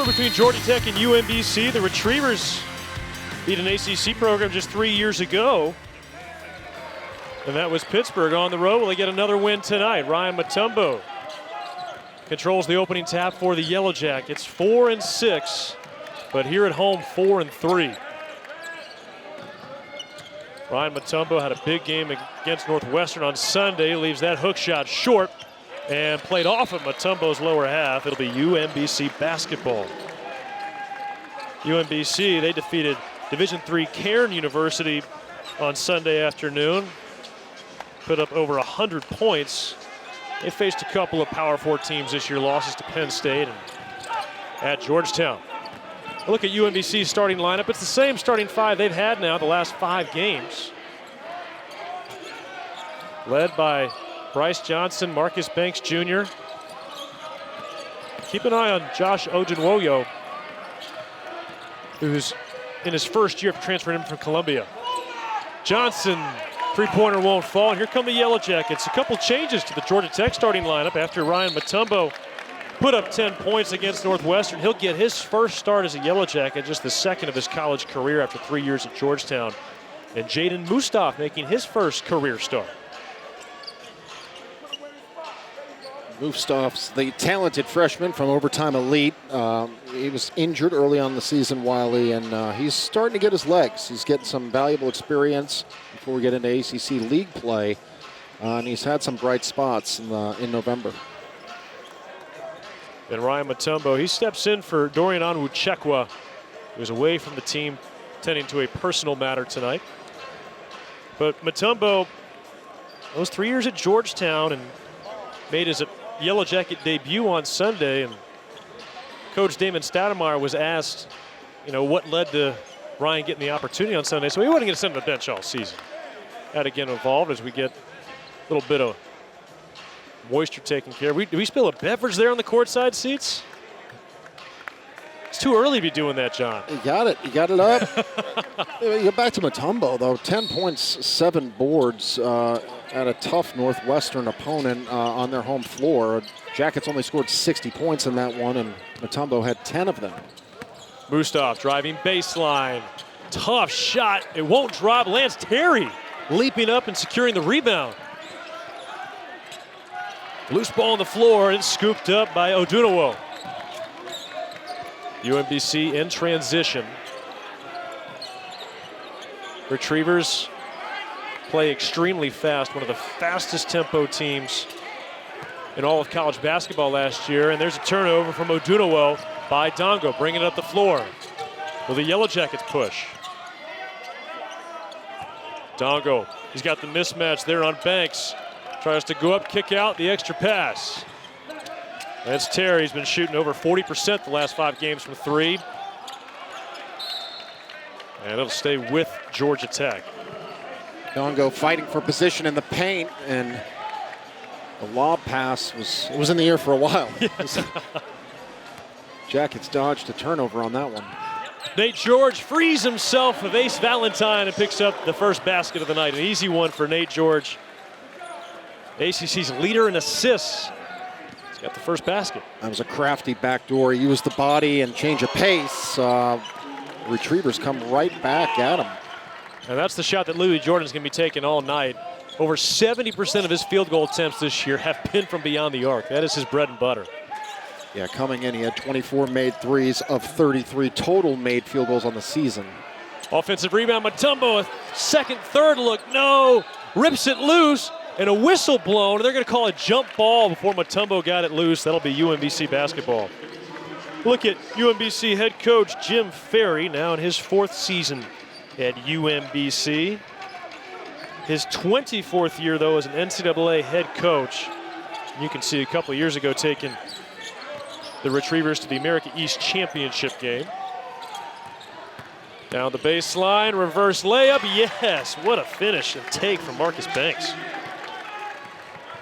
rivalry between Georgia Tech and UMBC. The Retrievers beat an ACC program just 3 years ago. And that was Pittsburgh on the road. Will they get another win tonight? Ryan Mutombo controls the opening tap for the Yellow Jackets. 4-6, but here at home, 4-3. Ryan Mutombo had a big game against Northwestern on Sunday. Leaves that hook shot short and played off of Mutombo's lower half. It'll be UMBC basketball. UMBC, they defeated Division III Cairn University on Sunday afternoon. Put up over 100 points. They faced a couple of Power 4 teams this year, losses to Penn State and at Georgetown. Look at UMBC's starting lineup. It's the same starting five they've had now the last 5 games. Led by Bryce Johnson, Marcus Banks Jr. Keep an eye on Josh Ojenwoyo, who's in his first year of transferring in from Columbia. Johnson, three-pointer won't fall, and here come the Yellow Jackets. A couple changes to the Georgia Tech starting lineup after Ryan Mutombo put up 10 points against Northwestern. He'll get his first start as a Yellow Jacket, just the second of his college career after 3 years at Georgetown. And Jaeden Mustaf making his first career start. Mustaf's the talented freshman from Overtime Elite. He was injured early on in the season, Wiley, and he's starting to get his legs. He's getting some valuable experience before we get into ACC league play, and he's had some bright spots in November. And Ryan Mutombo, he steps in for Dorian Onwuchekwa, who's away from the team, tending to a personal matter tonight. But Mutombo was 3 years at Georgetown and made his Yellow Jacket debut on Sunday, and Coach Damon Stoudamire was asked, what led to Ryan getting the opportunity on Sunday. So he wasn't going to sit on the bench all season. Had to get involved as we get a little bit of moisture taken care of. Do we spill a beverage there on the courtside seats? It's too early to be doing that, John. You got it. You got it up. You get back to Mutombo, though. 10 points, 7 boards at a tough Northwestern opponent on their home floor. Jackets only scored 60 points in that one, and Mutombo had 10 of them. Mustaf driving baseline. Tough shot. It won't drop. Lance Terry leaping up and securing the rebound. Loose ball on the floor, and it's scooped up by Odunawo. UMBC in transition. Retrievers play extremely fast, one of the fastest tempo teams in all of college basketball last year. And there's a turnover from Odunawo by Ndongo, bringing it up the floor. Will the Yellow Jackets push? Ndongo, he's got the mismatch there on Banks. Tries to go up, kick out, the extra pass. That's Terry. He's been shooting over 40% the last 5 games from 3. And it'll stay with Georgia Tech. Ndongo fighting for position in the paint, and the lob pass was in the air for a while. Jackets dodged a turnover on that one. Nate George frees himself of Ace Valentine and picks up the first basket of the night. An easy one for Nate George. ACC's leader in assists. He's got the first basket. That was a crafty backdoor. He used the body and change of pace. Retrievers come right back at him. And that's the shot that Louis Jordan's going to be taking all night. Over 70% of his field goal attempts this year have been from beyond the arc. That is his bread and butter. Yeah, coming in, he had 24 made threes of 33 total made field goals on the season. Offensive rebound, Mutombo, a second, third look, no. Rips it loose, and a whistle blown. They're going to call a jump ball before Mutombo got it loose. That'll be UMBC basketball. Look at UMBC head coach Jim Ferry, now in his 4th season at UMBC. His 24th year, though, as an NCAA head coach. You can see a couple of years ago taking the Retrievers to the America East Championship game. Down the baseline, reverse layup, yes! What a finish and take from Marcus Banks.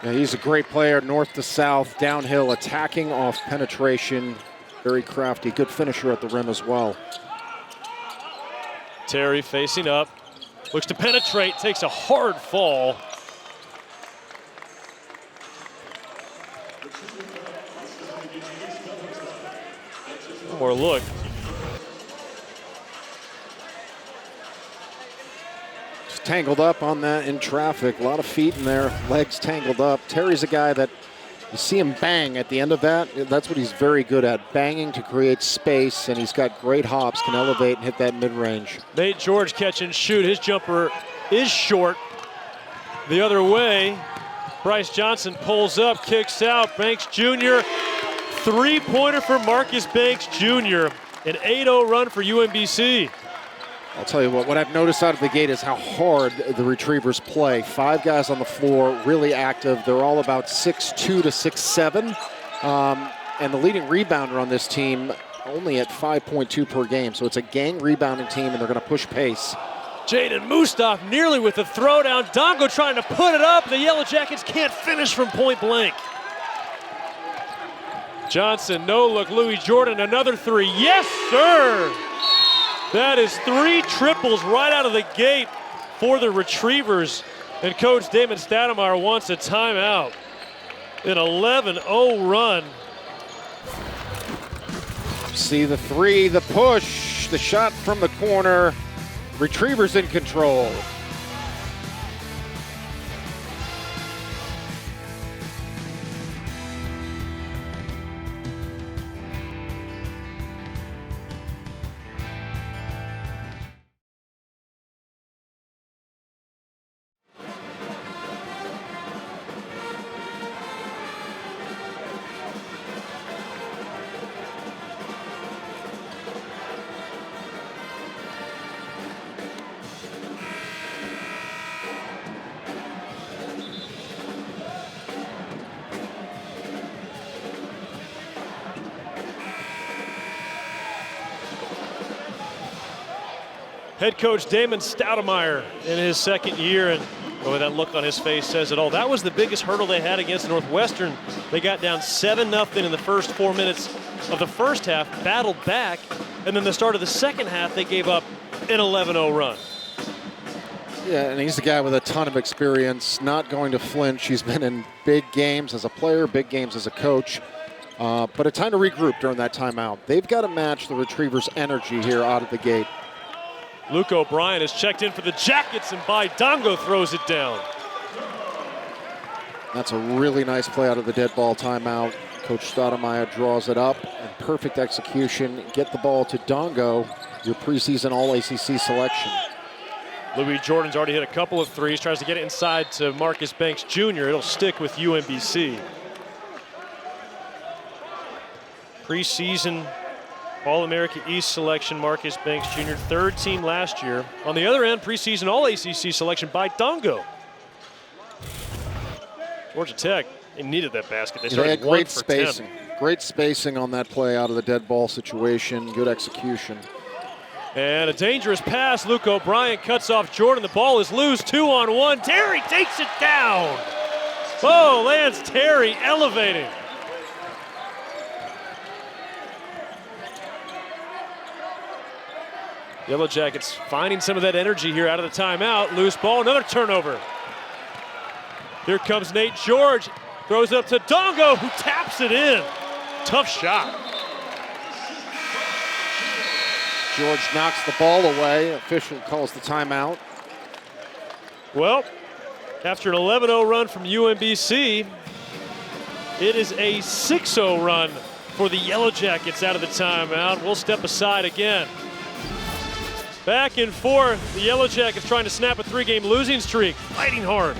Yeah, he's a great player, north to south, downhill, attacking off penetration. Very crafty, good finisher at the rim as well. Terry facing up, looks to penetrate, takes a hard fall. more look. Just tangled up on that in traffic. A lot of feet in there, legs tangled up. Terry's a guy that you see him bang at the end of that. That's what he's very good at, banging to create space, and he's got great hops, can elevate and hit that mid-range. Naithan George catch and shoot. His jumper is short. The other way, Bryce Johnson pulls up, kicks out. Banks Jr. Three-pointer for Marcus Banks Jr. An 8-0 run for UMBC. I'll tell you what I've noticed out of the gate is how hard the Retrievers play. 5 guys on the floor, really active. They're all about 6'2 to 6'7". And the leading rebounder on this team only at 5.2 per game. So it's a gang rebounding team, and they're going to push pace. Jaeden Mustaf nearly with the throwdown. Ndongo trying to put it up. The Yellow Jackets can't finish from point blank. Johnson, no look. Louis Jordan, another three. Yes, sir! That is 3 triples right out of the gate for the Retrievers. And Coach Damon Stoudamire wants a timeout. An 11-0 run. See the three, the push, the shot from the corner. Retrievers in control. Head coach Damon Stoudamire in his second year, and boy, that look on his face says it all. That was the biggest hurdle they had against Northwestern. They got down 7-0 in the first 4 minutes of the first half, battled back, and then the start of the second half, they gave up an 11-0 run. Yeah, and he's a guy with a ton of experience, not going to flinch. He's been in big games as a player, big games as a coach. But a time to regroup during that timeout. They've got to match the Retrievers' energy here out of the gate. Luke O'Brien has checked in for the Jackets, and Baye Ndongo throws it down. That's a really nice play out of the dead ball timeout. Coach Stoudamire draws it up, and perfect execution. Get the ball to Ndongo, your preseason All-ACC selection. Louis Jordan's already hit a couple of threes, tries to get it inside to Marcus Banks Jr. It'll stick with UMBC. Preseason All-America East selection, Marcus Banks Jr., third team last year. On the other end, preseason All-ACC selection by Ndongo. Georgia Tech, they needed that basket. They started had great spacing. Great spacing on that play out of the dead ball situation. Good execution. And a dangerous pass. Luke O'Brien cuts off Jordan. The ball is loose. 2-on-1. Terry takes it down. Oh, Lance Terry elevating. Yellow Jackets finding some of that energy here out of the timeout. Loose ball, another turnover. Here comes Naithan George. Throws it up to Ndongo, who taps it in. Tough shot. George knocks the ball away. Official calls the timeout. Well, after an 11-0 run from UMBC, it is a 6-0 run for the Yellow Jackets out of the timeout. We'll step aside again. Back and forth, the Yellow Jackets trying to snap a 3-game losing streak, fighting hard.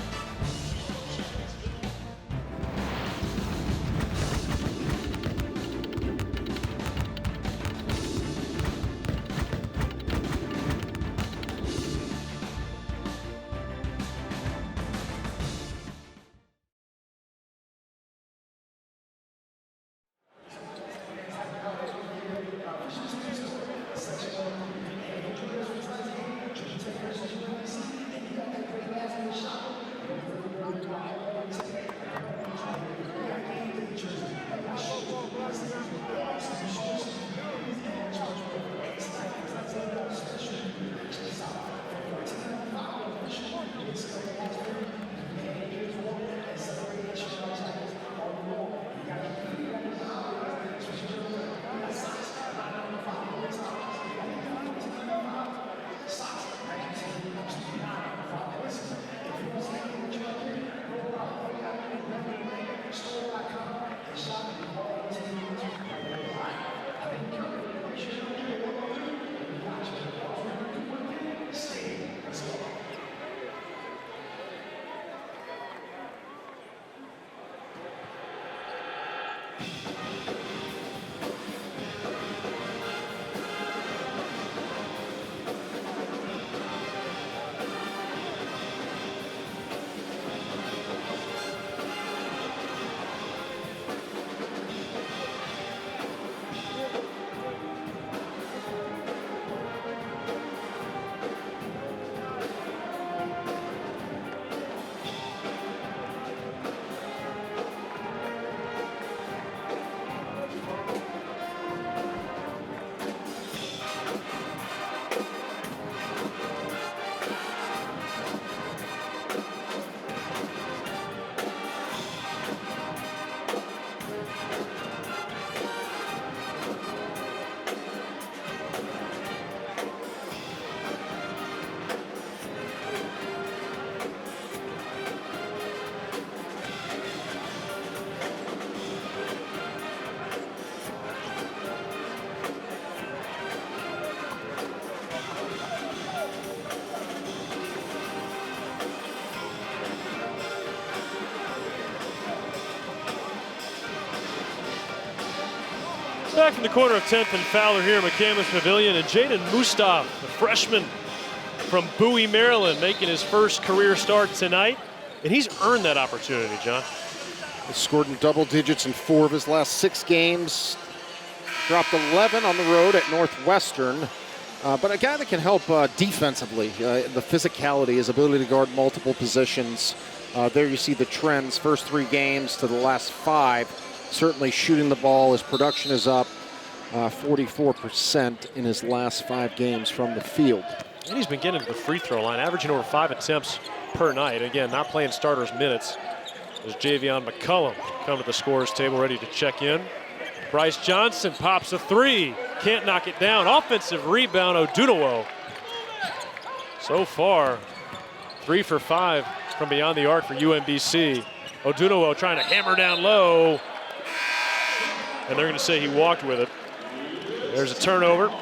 Live from the corner of 10th and Fowler here in McCandless Pavilion, and Jaeden Mustaf, the freshman from Bowie, Maryland, making his first career start tonight. And he's earned that opportunity, John. He's scored in double digits in 4 of his last 6 games. Dropped 11 on the road at Northwestern. But a guy that can help defensively. The physicality, his ability to guard multiple positions. There you see the trends, first 3 games to the last 5. Certainly shooting the ball, his production is up 44% in his last 5 games from the field. And he's been getting to the free throw line, averaging over 5 attempts per night. Again, not playing starters minutes. There's Javion McCullum come to the scorer's table, ready to check in. Bryce Johnson pops a 3. Can't knock it down. Offensive rebound, Odunawo. So far, 3 for 5 from beyond the arc for UMBC. Odunawo trying to hammer down low. And they're going to say he walked with it. There's a turnover.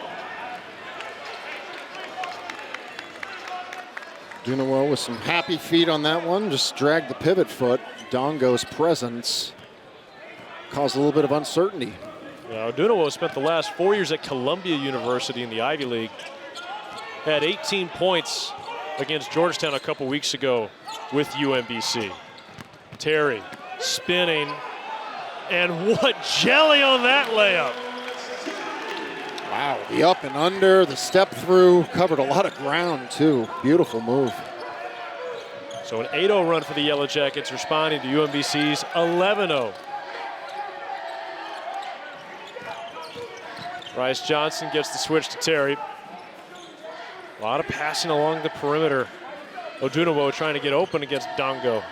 Odunawo with some happy feet on that one. Just dragged the pivot foot. Ndongo's presence caused a little bit of uncertainty. Yeah, Odunawo spent the last 4 years at Columbia University in the Ivy League. Had 18 points against Georgetown a couple weeks ago with UMBC. Terry spinning, and what jelly on that layup. Wow, the up and under, the step through, covered a lot of ground too. Beautiful move. So an 8-0 run for the Yellow Jackets, responding to UMBC's 11-0. Bryce Johnson gets the switch to Terry. A lot of passing along the perimeter. Odunawo trying to get open against Ndongo.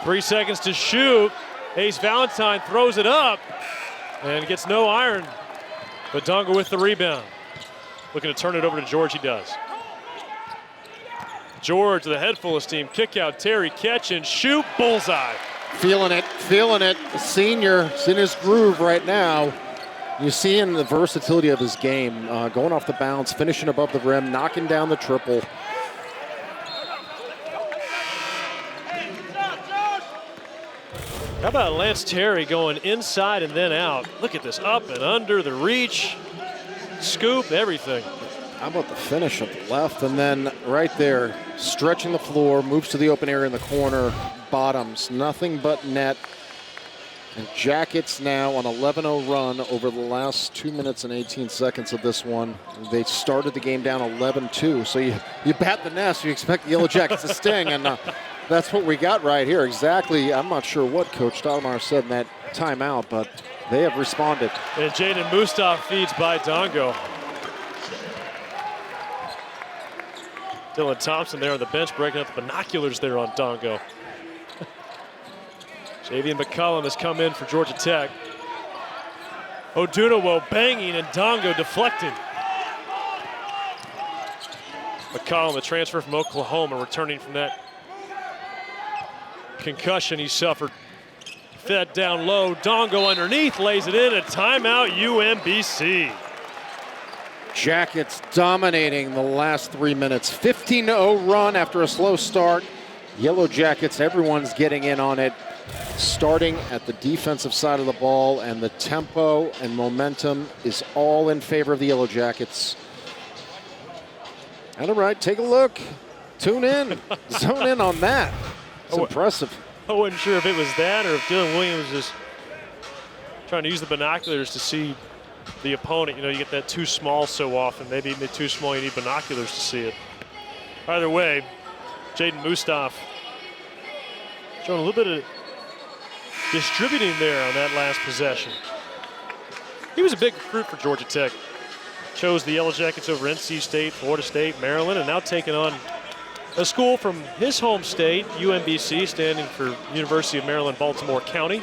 3 seconds to shoot. Ace Valentine throws it up and gets no iron. But Ndongo with the rebound. Looking to turn it over to George, he does. George, the head full of steam, kick out, Terry, catch and shoot, bullseye. Feeling it, feeling it. The senior is in his groove right now. You see in the versatility of his game, going off the bounce, finishing above the rim, knocking down the triple. How about Lance Terry going inside and then out? Look at this, up and under, the reach, scoop, everything. How about the finish up the left, and then right there, stretching the floor, moves to the open area in the corner, bottoms, nothing but net. And Jackets now on 11-0 run over the last 2 minutes and 18 seconds of this one. They started the game down 11-2, so you bat the nest, you expect the Yellow Jackets to sting, and that's what we got right here. Exactly, I'm not sure what Coach Stoudamire said in that timeout, but they have responded. And Jaeden Mustaf feeds Baye Ndongo. Dylan Thompson there on the bench, breaking up the binoculars there on Ndongo. Javion McCullum has come in for Georgia Tech. Odunawo banging and Ndongo deflecting. McCullum, the transfer from Oklahoma, returning from that concussion he suffered. Fed down low, Ndongo underneath, lays it in, a timeout UMBC. Jackets dominating the last 3 minutes. 15-0 run after a slow start. Yellow Jackets, everyone's getting in on it. Starting at the defensive side of the ball, and the tempo and momentum is all in favor of the Yellow Jackets. All right, take a look. Tune in. Zone in on that. It's impressive. I wasn't sure if it was that or if Dylan Williams was trying to use the binoculars to see the opponent. You know, you get that too small so often. Maybe even too small, you need binoculars to see it. Either way, Jaeden Mustaf showing a little bit of distributing there on that last possession. He was a big recruit for Georgia Tech. Chose the Yellow Jackets over NC State, Florida State, Maryland, and now taking on a school from his home state, UMBC, standing for University of Maryland, Baltimore County.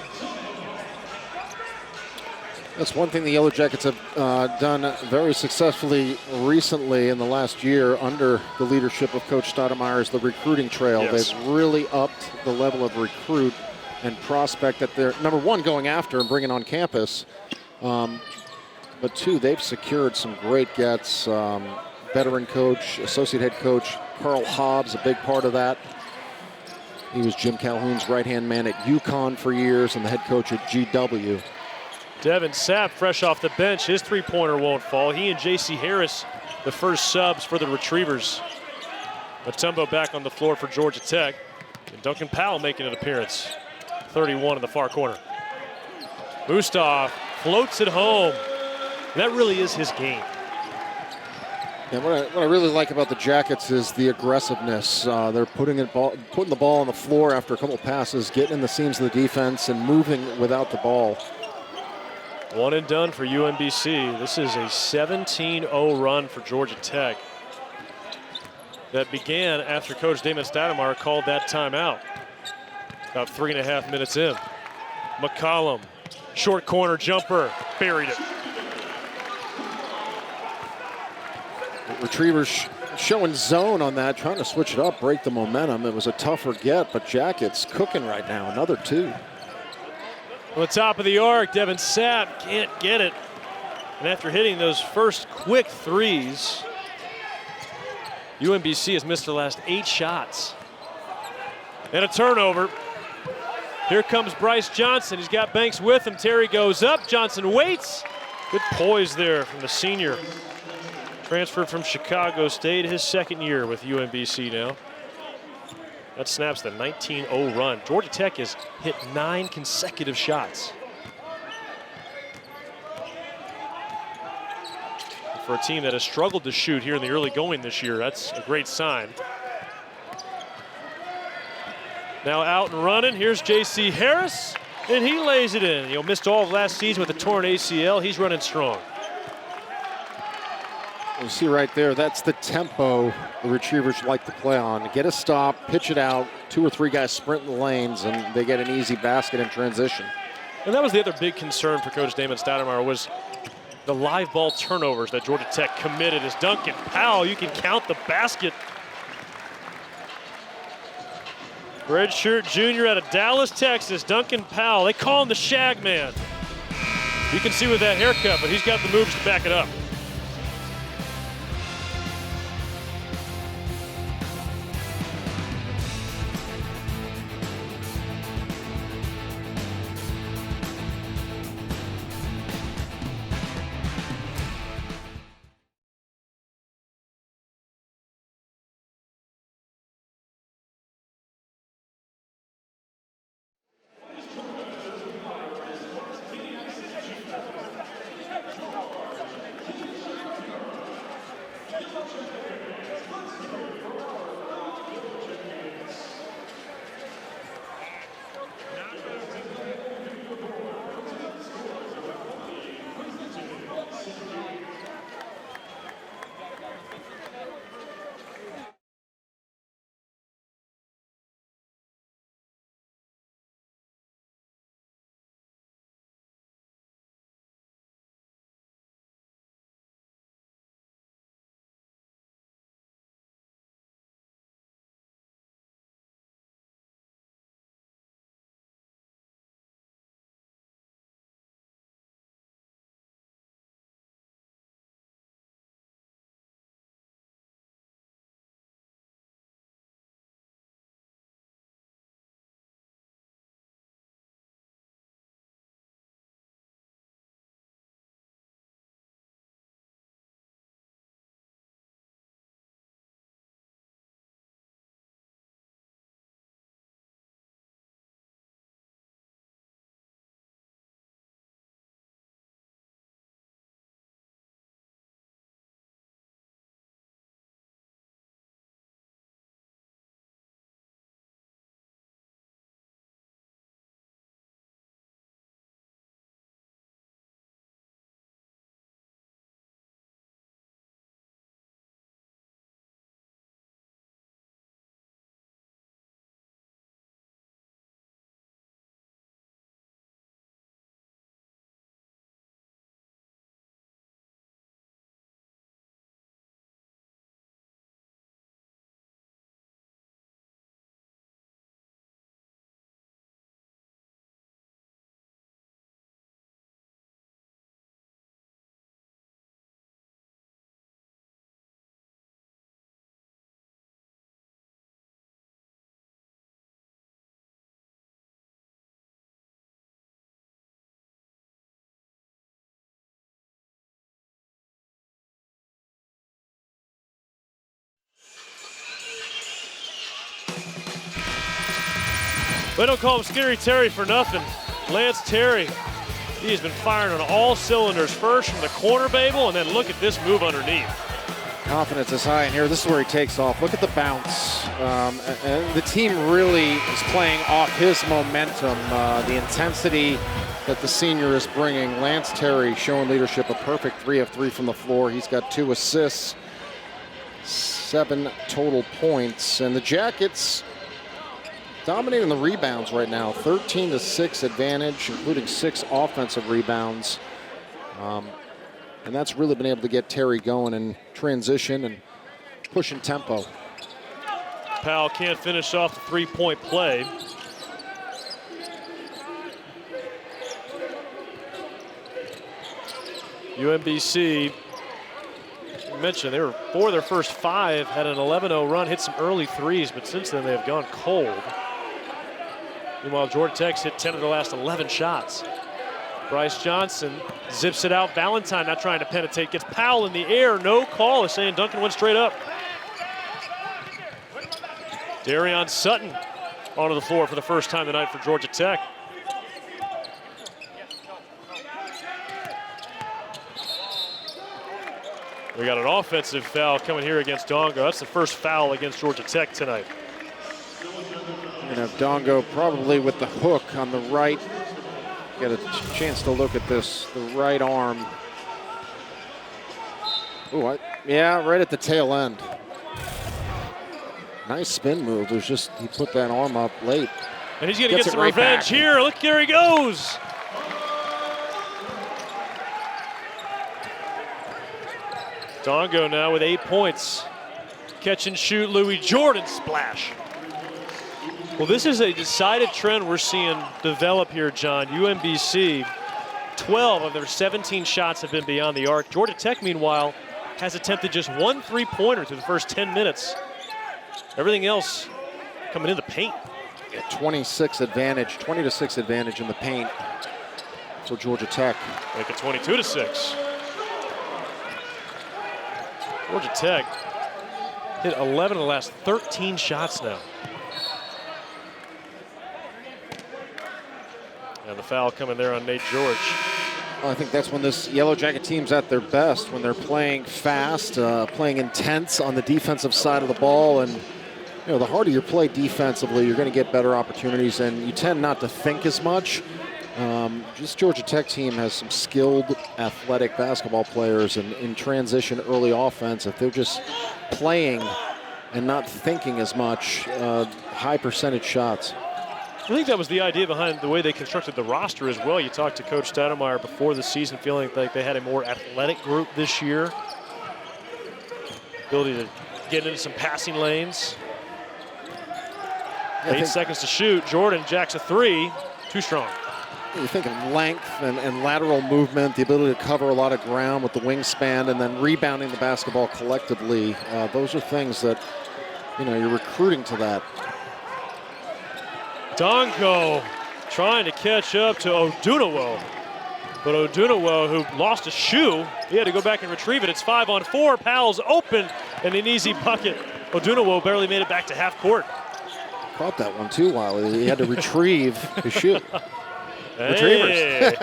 That's one thing the Yellow Jackets have done very successfully recently in the last year under the leadership of Coach Stoudamire is the recruiting trail. Yes. They've really upped the level of recruit and prospect that they're, number one, going after and bringing on campus. But two, they've secured some great gets. Veteran coach, associate head coach Carl Hobbs, a big part of that. He was Jim Calhoun's right-hand man at UConn for years and the head coach at GW. Devin Sapp, fresh off the bench, his three-pointer won't fall. He and J.C. Harris, the first subs for the Retrievers. Mutombo back on the floor for Georgia Tech. And Duncan Powell making an appearance. 31 in the far corner. Mustaf floats it home. That really is his game. And what I really like about the Jackets is the aggressiveness. They're putting the ball on the floor after a couple passes, getting in the seams of the defense and moving without the ball. One and done for UMBC. This is a 17-0 run for Georgia Tech that began after Coach Damon Stoudamire called that timeout. About 3.5 minutes in. McCollum, short corner jumper, buried it. Retrievers showing zone on that, trying to switch it up, break the momentum. It was a tougher get, but Jackets cooking right now, another two. On the top of the arc, Devin Sapp can't get it. And after hitting those first quick threes, UMBC has missed their last 8 shots. And a turnover. Here comes Bryce Johnson. He's got Banks with him. Terry goes up. Johnson waits. Good poise there from the senior. Transferred from Chicago State, his second year with UMBC now. That snaps the 19-0 run. Georgia Tech has hit 9 consecutive shots. For a team that has struggled to shoot here in the early going this year, that's a great sign. Now out and running, here's J.C. Harris, and he lays it in. Missed all of last season with a torn ACL. He's running strong. You see right there, that's the tempo the Retrievers like to play on. Get a stop, pitch it out, 2 or 3 guys sprint in the lanes, and they get an easy basket in transition. And that was the other big concern for Coach Damon Stoudamire was the live ball turnovers that Georgia Tech committed. As Duncan Powell, you can count the basket. Redshirt junior out of Dallas, Texas, Duncan Powell. They call him the Shag Man. You can see with that haircut, but he's got the moves to back it up. They don't call him Scary Terry for nothing. Lance Terry, he has been firing on all cylinders. First from the corner, Babel, and then look at this move underneath. Confidence is high in here. This is where he takes off. Look at the bounce. And the team really is playing off his momentum, the intensity that the senior is bringing. Lance Terry showing leadership, a perfect 3 of 3 from the floor. He's got 2 assists, 7 total points. And the Jackets dominating the rebounds right now, 13-6 advantage, including 6 offensive rebounds. And that's really been able to get Terry going in transition and pushing tempo. Powell can't finish off the three-point play. UMBC, you mentioned they were 4 of their first 5, had an 11-0 run, hit some early threes, but since then they have gone cold. Meanwhile, Georgia Tech's hit 10 of their last 11 shots. Bryce Johnson zips it out. Valentine not trying to penetrate, gets Powell in the air, no call. Is saying Duncan went straight up. Darion Sutton onto the floor for the first time tonight for Georgia Tech. We got an offensive foul coming here against Ndongo. That's the first foul against Georgia Tech tonight. You're gonna have Ndongo probably with the hook on the right. Get a chance to look at this, the right arm. Oh, yeah, right at the tail end. Nice spin move. There's just, he put that arm up late. And he's gonna get some revenge here. Look, there he goes. Ndongo now with 8 points. Catch and shoot, Louis Jordan splash. Well, this is a decided trend we're seeing develop here, John. UMBC, 12 of their 17 shots have been beyond the arc. Georgia Tech, meanwhile, has attempted just 1 3-pointer through the first 10 minutes. Everything else coming in the paint. Yeah, 20-6 advantage in the paint for Georgia Tech. Make it 22-6. Georgia Tech hit 11 of the last 13 shots now. And the foul coming there on Nate George. Well, I think that's when this Yellow Jacket team's at their best, when they're playing fast, playing intense on the defensive side of the ball. And, you know, the harder you play defensively, you're going to get better opportunities, and you tend not to think as much. This Georgia Tech team has some skilled, athletic basketball players, and in transition early offense, if they're just playing and not thinking as much, high percentage shots. I think that was the idea behind the way they constructed the roster as well. You talked to Coach Stoudamire before the season, feeling like they had a more athletic group this year. Ability to get into some passing lanes. 8 seconds to shoot. Jordan jacks a 3. Too strong. You think of length and lateral movement, the ability to cover a lot of ground with the wingspan, and then rebounding the basketball collectively. Those are things that, you know, you're recruiting to that. Ndongo trying to catch up to Odunawo. But Odunawo, who lost a shoe, he had to go back and retrieve it. It's 5-on-4. Powell's open and an easy bucket. Odunawo barely made it back to half court. Caught that one too, Wiley. He had to retrieve his shoe. Hey. Retrievers.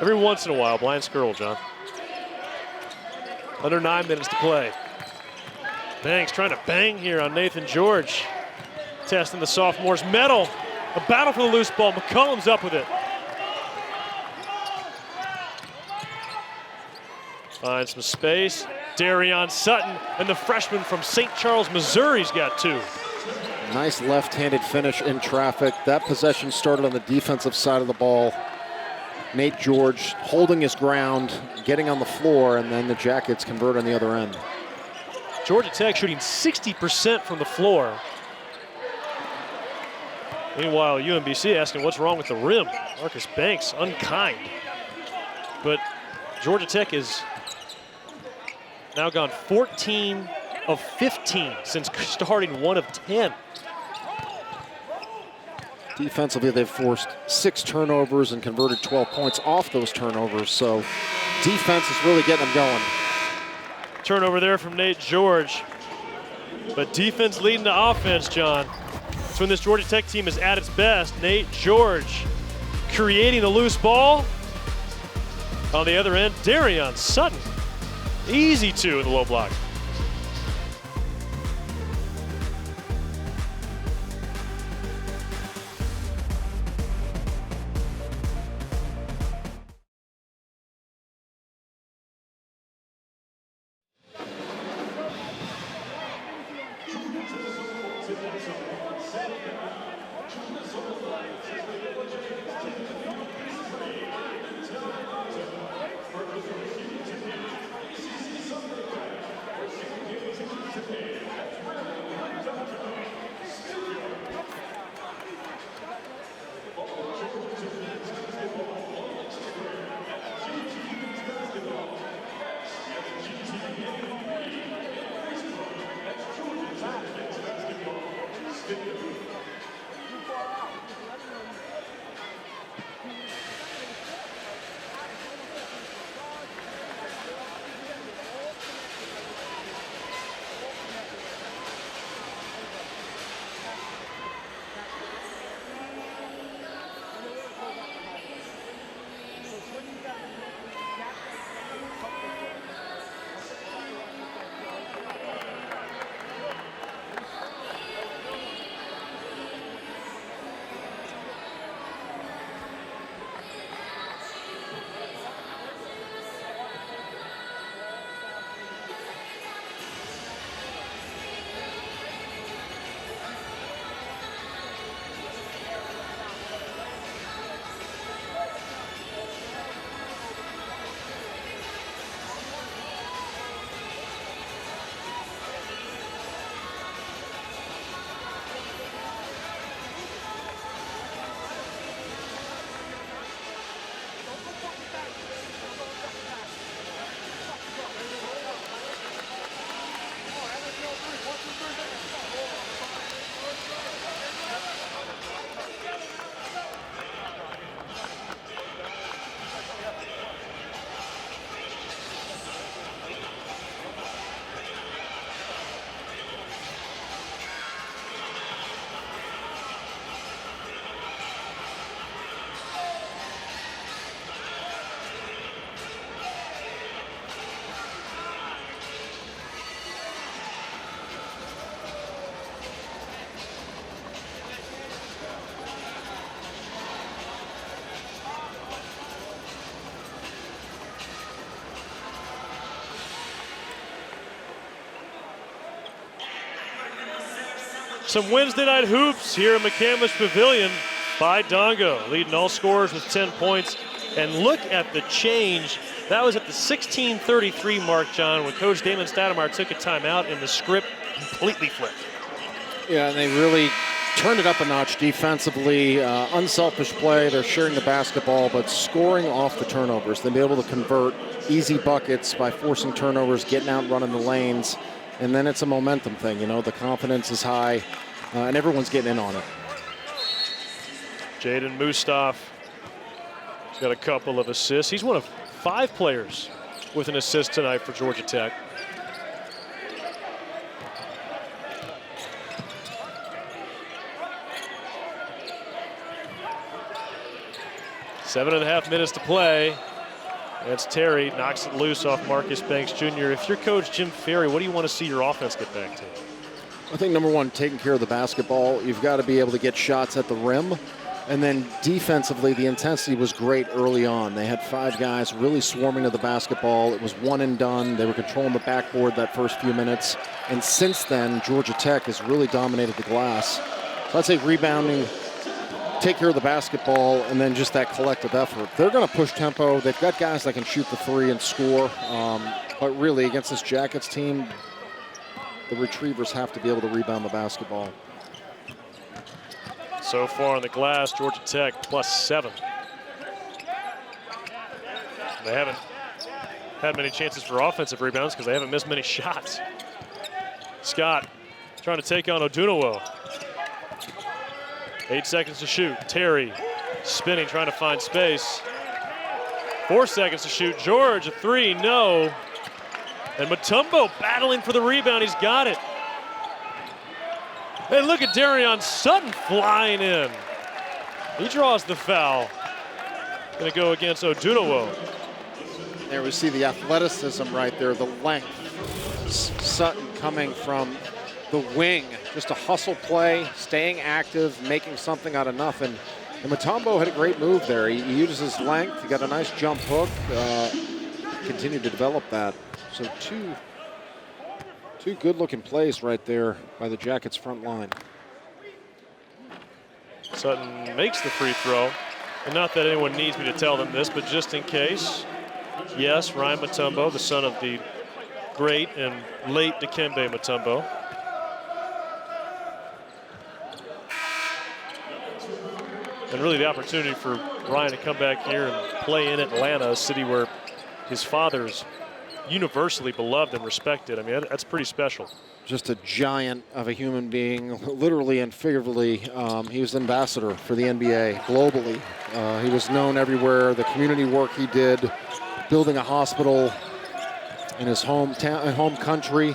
Every once in a while, blind squirrel, John. Under 9 minutes to play. Banks trying to bang here on Naithan George. Testing the sophomore's mettle. A battle for the loose ball. McCollum's up with it. Finds some space. Darion Sutton, and the freshman from St. Charles, Missouri's got 2. Nice left-handed finish in traffic. That possession started on the defensive side of the ball. Nate George holding his ground, getting on the floor, and then the Jackets convert on the other end. Georgia Tech shooting 60% from the floor. Meanwhile, UMBC asking what's wrong with the rim. Marcus Banks, unkind. But Georgia Tech has now gone 14 of 15 since starting 1 of 10. Defensively, they've forced 6 turnovers and converted 12 points off those turnovers. So defense is really getting them going. Turnover there from Nate George. But defense leading to offense, John. That's when this Georgia Tech team is at its best. Naithan George creating the loose ball. On the other end, Darion Sutton. Easy two in the low block. Some Wednesday night hoops here in McCamish Pavilion. Baye Ndongo leading all scorers with 10 points. And look at the change. That was at the 16:33 mark, John, when Coach Damon Stoudamire took a timeout and the script completely flipped. Yeah, and they really turned it up a notch defensively. Unselfish play. They're sharing the basketball, but scoring off the turnovers. They'll be able to convert easy buckets by forcing turnovers, getting out and running the lanes. And then it's a momentum thing, you know. The confidence is high, and everyone's getting in on it. Jaeden Mustaf has got a couple of assists. He's one of 5 players with an assist tonight for Georgia Tech. Seven and a half minutes to play. That's Terry, knocks it loose off Marcus Banks Jr. If you're Coach Jim Ferry, what do you want to see your offense get back to? I think number one, taking care of the basketball. You've got to be able to get shots at the rim. And then defensively, the intensity was great early on. They had 5 guys really swarming to the basketball. It was one and done. They were controlling the backboard that first few minutes. And since then, Georgia Tech has really dominated the glass. So I'd say rebounding, take care of the basketball, and then just that collective effort. They're going to push tempo. They've got guys that can shoot the 3 and score. But really, against this Jackets team, the Retrievers have to be able to rebound the basketball. So far on the glass, Georgia Tech +7. They haven't had many chances for offensive rebounds because they haven't missed many shots. Scott trying to take on Odunawo. 8 seconds to shoot. Terry spinning, trying to find space. 4 seconds to shoot. George, a 3, no. And Mutombo battling for the rebound. He's got it. And look at Darion Sutton flying in. He draws the foul. Going to go against Odunawo. There we see the athleticism right there, the length. Sutton coming from the wing. Just a hustle play, staying active, making something out of nothing. And Mutombo had a great move there. He used his length. He got a nice jump hook. Continued to develop that. So two good-looking plays right there by the Jackets front line. Sutton makes the free throw. And not that anyone needs me to tell them this, but just in case. Yes, Ryan Mutombo, the son of the great and late Dikembe Mutombo. And really the opportunity for Ryan to come back here and play in Atlanta, a city where his father's universally beloved and respected. I mean, that's pretty special. Just a giant of a human being, literally and figuratively. He was ambassador for the NBA globally. He was known everywhere. The community work he did, building a hospital in his home country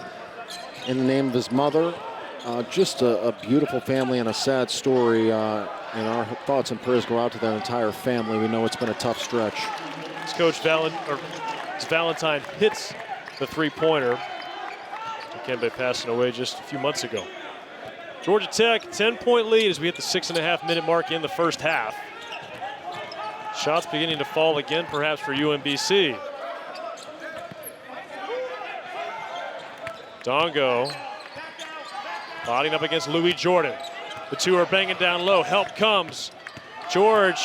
in the name of his mother. Just a beautiful family and a sad story. And our thoughts and prayers go out to that entire family. We know it's been a tough stretch. As Coach Valentine hits the three-pointer. Dikembe passing away just a few months ago. Georgia Tech, 10-point lead as we hit the 6.5-minute mark in the first half. Shots beginning to fall again, perhaps for UMBC. Ndongo bodying up against Louis Jordan. The two are banging down low. Help comes. George,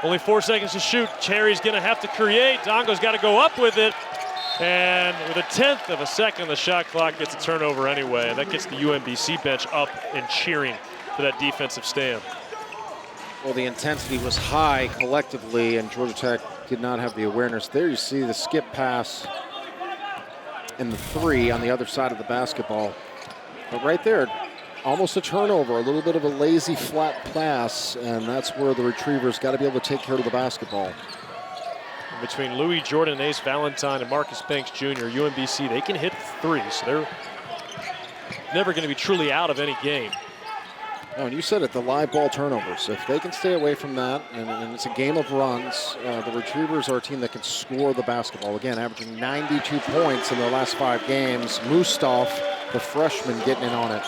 only 4 seconds to shoot. Cherry's going to have to create. Ndongo's got to go up with it. And with 1/10 of a second, the shot clock gets a turnover anyway. And that gets the UMBC bench up and cheering for that defensive stand. Well, the intensity was high collectively, and Georgia Tech did not have the awareness. There you see the skip pass and the three on the other side of the basketball. But right there, almost a turnover, a little bit of a lazy flat pass, and that's where the Retrievers got to be able to take care of the basketball. And between Louis Jordan, Ace Valentine, and Marcus Banks Jr., UMBC, they can hit three, so they're never going to be truly out of any game. Oh, and you said it, the live ball turnovers. If they can stay away from that, and it's a game of runs, the Retrievers are a team that can score the basketball. Again, averaging 92 points in their last 5 games. Mustaf, the freshman, getting in on it.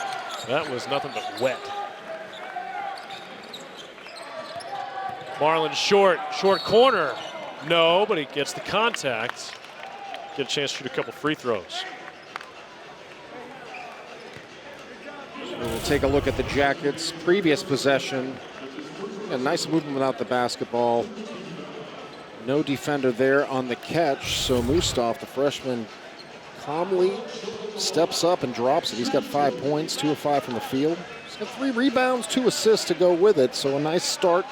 That was nothing but wet. Marlin short corner. No, but he gets the contact. Get a chance to shoot a couple free throws. We'll take a look at the Jackets' previous possession. A nice movement without the basketball. No defender there on the catch, so Mustaf, the freshman, calmly steps up and drops it. He's got 5 points, 2 of 5 from the field. He's got 3 rebounds, 2 assists to go with it, so a nice start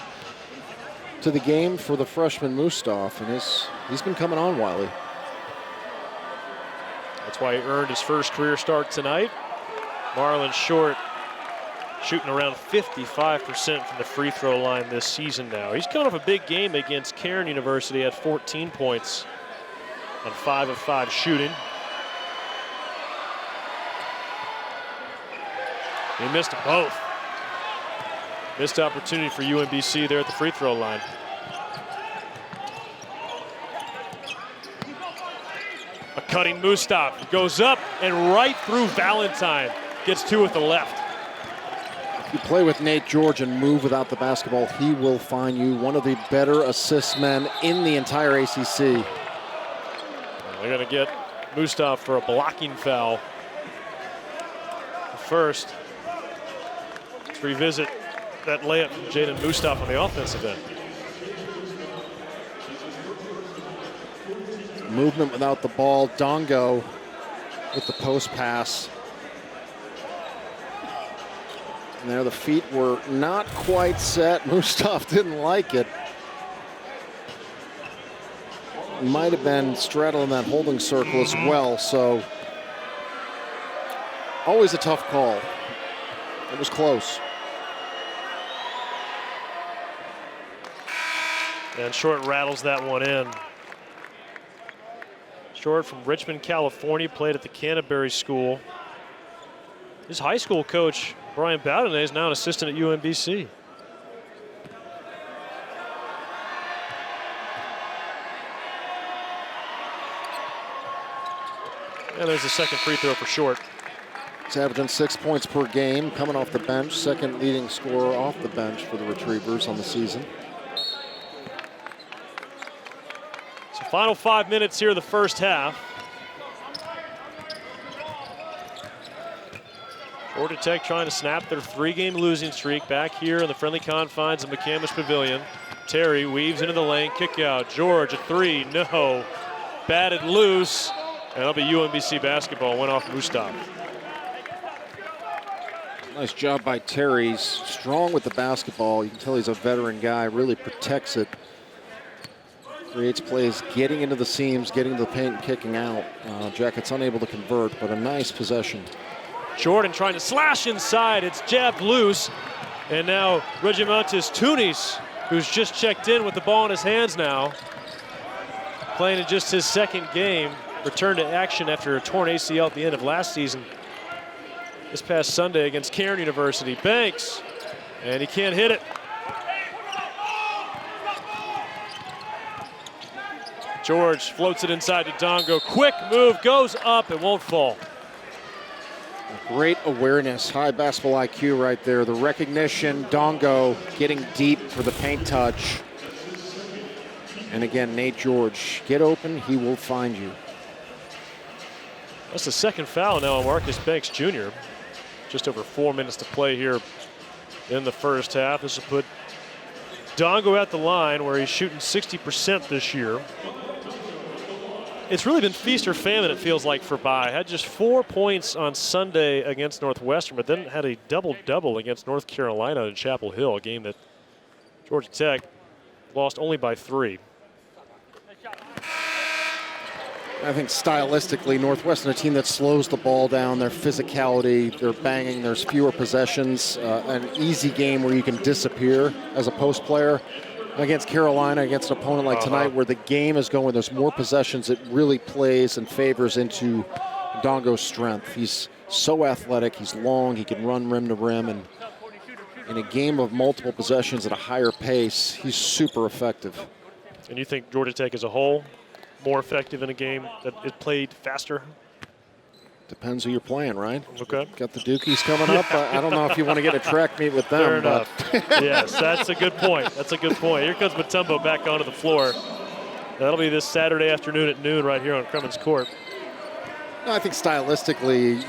to the game for the freshman Mustaf, and he's been coming on, Wiley. That's why he earned his first career start tonight. Marlon Short shooting around 55% from the free throw line this season now. He's coming off a big game against Cairn University at 14 points on 5 of 5 shooting. He missed them both. Missed opportunity for UMBC there at the free throw line. A cutting Mustaf. He goes up and right through Valentine. Gets 2 with the left. If you play with Naithan George and move without the basketball, he will find you one of the better assist men in the entire ACC. They're going to get Mustaf for a blocking foul. First, let's revisit that layup from Jaeden Mustaf on the offensive end. Movement without the ball. Ndongo with the post pass. And there the feet were not quite set. Mustaf didn't like it. Might have been straddling that holding circle as well, so always a tough call. It was close. And Short rattles that one in. Short from Richmond, California, played at the Canterbury School. His high school coach Brian Bowden is now an assistant at UMBC. And there's the second free throw for Short. He's averaging 6 points per game, coming off the bench, second leading scorer off the bench for the Retrievers on the season. So final 5 minutes here of the first half. Georgia Tech trying to snap their 3-game losing streak back here in the friendly confines of McCamish Pavilion. Terry weaves into the lane, kick out. George, a 3, no. Batted loose, and that'll be UMBC basketball, went off Mustaf. Nice job by Terry. He's strong with the basketball. You can tell he's a veteran guy, really protects it. Creates plays, getting into the seams, getting to the paint, and kicking out. Jackets unable to convert, but a nice possession. Jordan trying to slash inside. It's jabbed loose. And now Regimentis Tunis, who's just checked in with the ball in his hands now. Playing in just his second game. Returned to action after a torn ACL at the end of last season. This past Sunday against Cairn University. Banks, and he can't hit it. George floats it inside to Ndongo. Quick move, goes up, it won't fall. Great awareness, high basketball IQ right there. The recognition, Ndongo getting deep for the paint touch. And again, Nate George, get open, he will find you. That's the second foul now on Marcus Banks Jr. Just over 4 minutes to play here in the first half. This will put Ndongo at the line where he's shooting 60% this year. It's really been feast or famine, it feels like, for Baye. Had just 4 points on Sunday against Northwestern, but then had a double-double against North Carolina in Chapel Hill, a game that Georgia Tech lost only by 3. I think stylistically, Northwestern, a team that slows the ball down, their physicality, their banging, there's fewer possessions, an easy game where you can disappear as a post player. Against Carolina, against an opponent like tonight where the game is going, there's more possessions, it really plays and favors into Ndongo's strength. He's so athletic, he's long, he can run rim to rim, and in a game of multiple possessions at a higher pace, he's super effective. And you think Georgia Tech as a whole more effective in a game that is played faster? Depends who you're playing, right? Okay. Got the Dukies coming up. I don't know if you want to get a track meet with them. Fair enough. Yes, that's a good point. That's a good point. Here comes Mutombo back onto the floor. That'll be this Saturday afternoon at noon right here on Crummins Court. No, I think stylistically,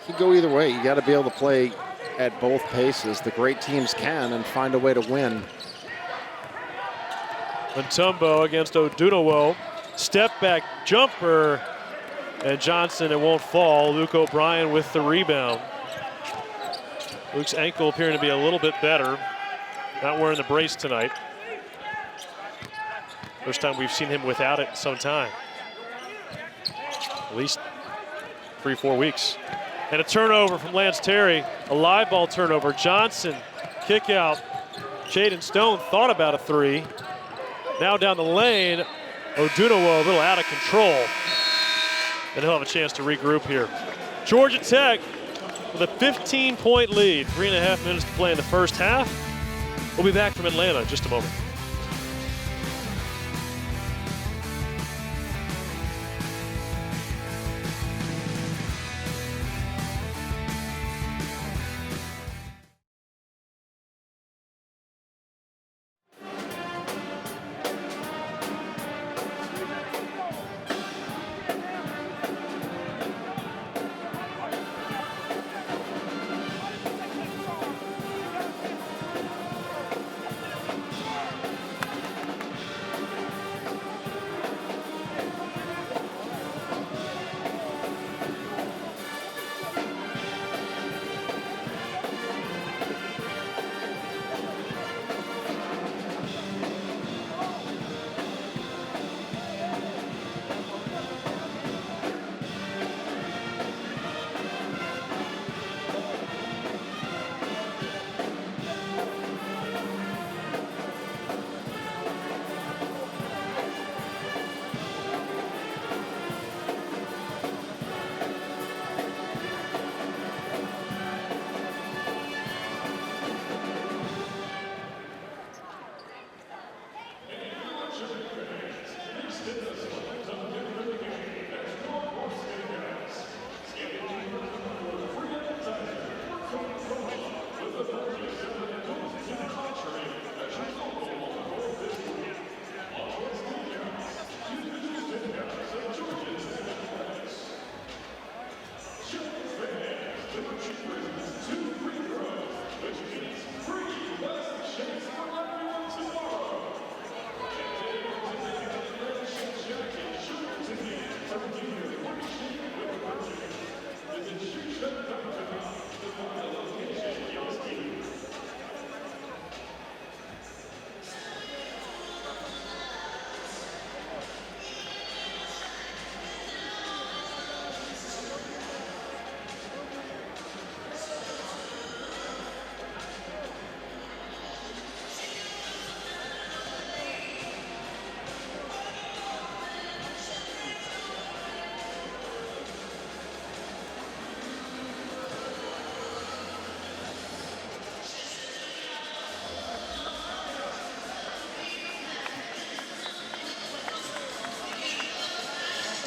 you go either way. You got to be able to play at both paces. The great teams can and find a way to win. Mutombo against Odunowo. Step back jumper. And Johnson, it won't fall. Luke O'Brien with the rebound. Luke's ankle appearing to be a little bit better. Not wearing the brace tonight. First time we've seen him without it in some time. At least 3-4 weeks. And a turnover from Lance Terry. A live ball turnover. Johnson, kick out. Jaeden Stone thought about a 3. Now down the lane. Odunowo a little out of control. And he'll have a chance to regroup here. Georgia Tech with a 15-point lead. 3.5 minutes to play in the first half. We'll be back from Atlanta in just a moment.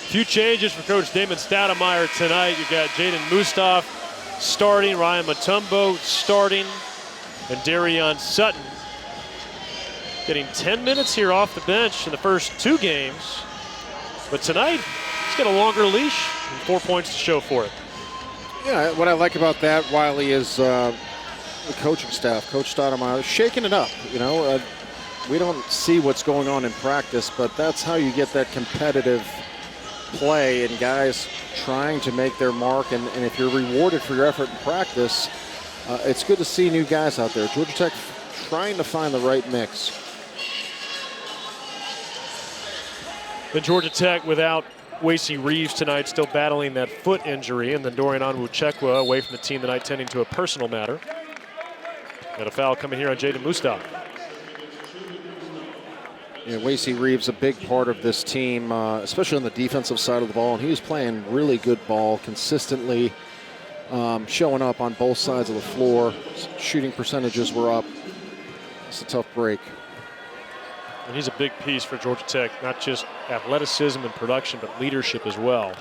Few changes for Coach Damon Stoudamire tonight. You've got Jaeden Mustaf starting, Ryan Mutombo starting, and Darion Sutton getting 10 minutes here off the bench in the first 2 games. But tonight, he's got a longer leash and 4 points to show for it. Yeah, what I like about that, Wiley, is the coaching staff. Coach Stoudamire shaking it up. You know, we don't see what's going on in practice, but that's how you get that competitive play and guys trying to make their mark. And if you're rewarded for your effort in practice, it's good to see new guys out there. Georgia Tech trying to find the right mix. Then Georgia Tech without Wasey Reeves tonight, still battling that foot injury, and then Dorian Onwuchekwa away from the team tonight, tending to a personal matter. And a foul coming here on Jaeden Mustaf. Yeah, Wasey Reeves, a big part of this team, especially on the defensive side of the ball, and he was playing really good ball consistently, showing up on both sides of the floor. Shooting percentages were up. It's a tough break. And he's a big piece for Georgia Tech, not just athleticism and production, but leadership as well.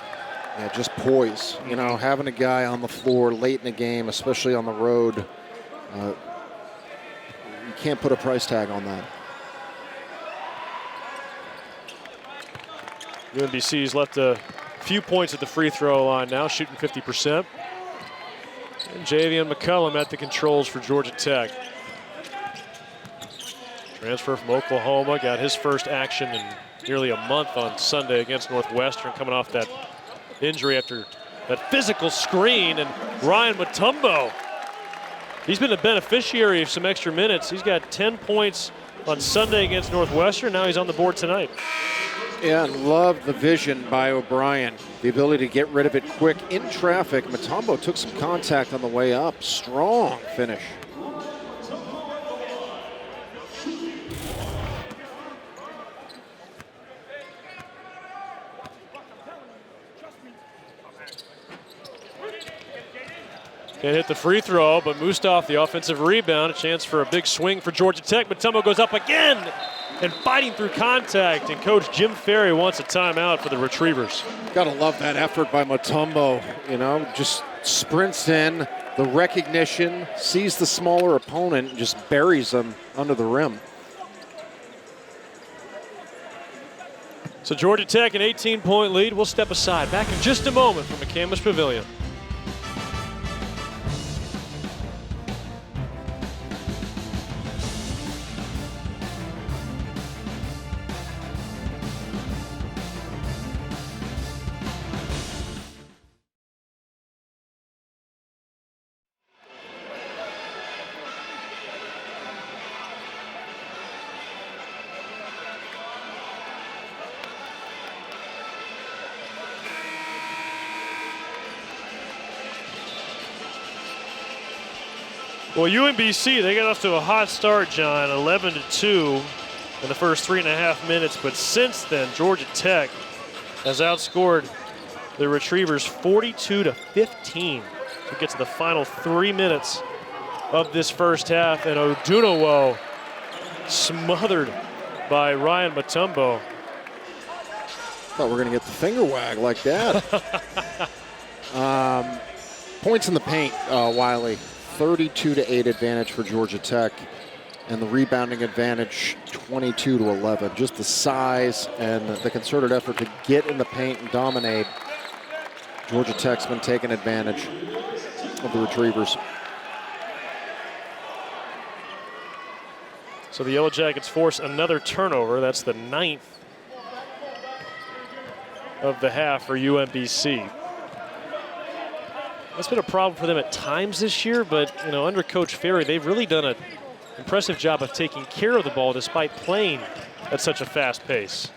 Yeah, just poise. You know, having a guy on the floor late in the game, especially on the road, you can't put a price tag on that. UMBC's left a few points at the free throw line now, shooting 50%. And Javion McCullum at the controls for Georgia Tech. Transfer from Oklahoma, got his first action in nearly a month on Sunday against Northwestern, coming off that injury after that physical screen. And Ryan Mutombo, he's been a beneficiary of some extra minutes. He's got 10 points on Sunday against Northwestern. Now he's on the board tonight. Yeah, and love the vision by O'Brien. The ability to get rid of it quick in traffic. Mutombo took some contact on the way up. Strong finish. Can't hit the free throw, but Mustaf, the offensive rebound, a chance for a big swing for Georgia Tech. Mutombo goes up again and fighting through contact, and Coach Jim Ferry wants a timeout for the Retrievers. Gotta love that effort by Mutombo. You know, just sprints in, the recognition, sees the smaller opponent, and just buries them under the rim. So Georgia Tech, an 18-point lead. We'll step aside. Back in just a moment from McCamish Pavilion. Well, UMBC, they got off to a hot start, John, 11-2 in the first 3.5 minutes. But since then, Georgia Tech has outscored the Retrievers 42-15 to get to the final 3 minutes of this first half. And Odunawo smothered by Ryan Mutombo. Thought we were going to get the finger wag like that. Points in the paint, Wiley. 32-8 advantage for Georgia Tech. And the rebounding advantage, 22-11. Just the size and the concerted effort to get in the paint and dominate. Georgia Tech's been taking advantage of the Retrievers. So the Yellow Jackets force another turnover. That's the 9th of the half for UMBC. That's been a problem for them at times this year, but under Coach Ferry, they've really done an impressive job of taking care of the ball despite playing at such a fast pace.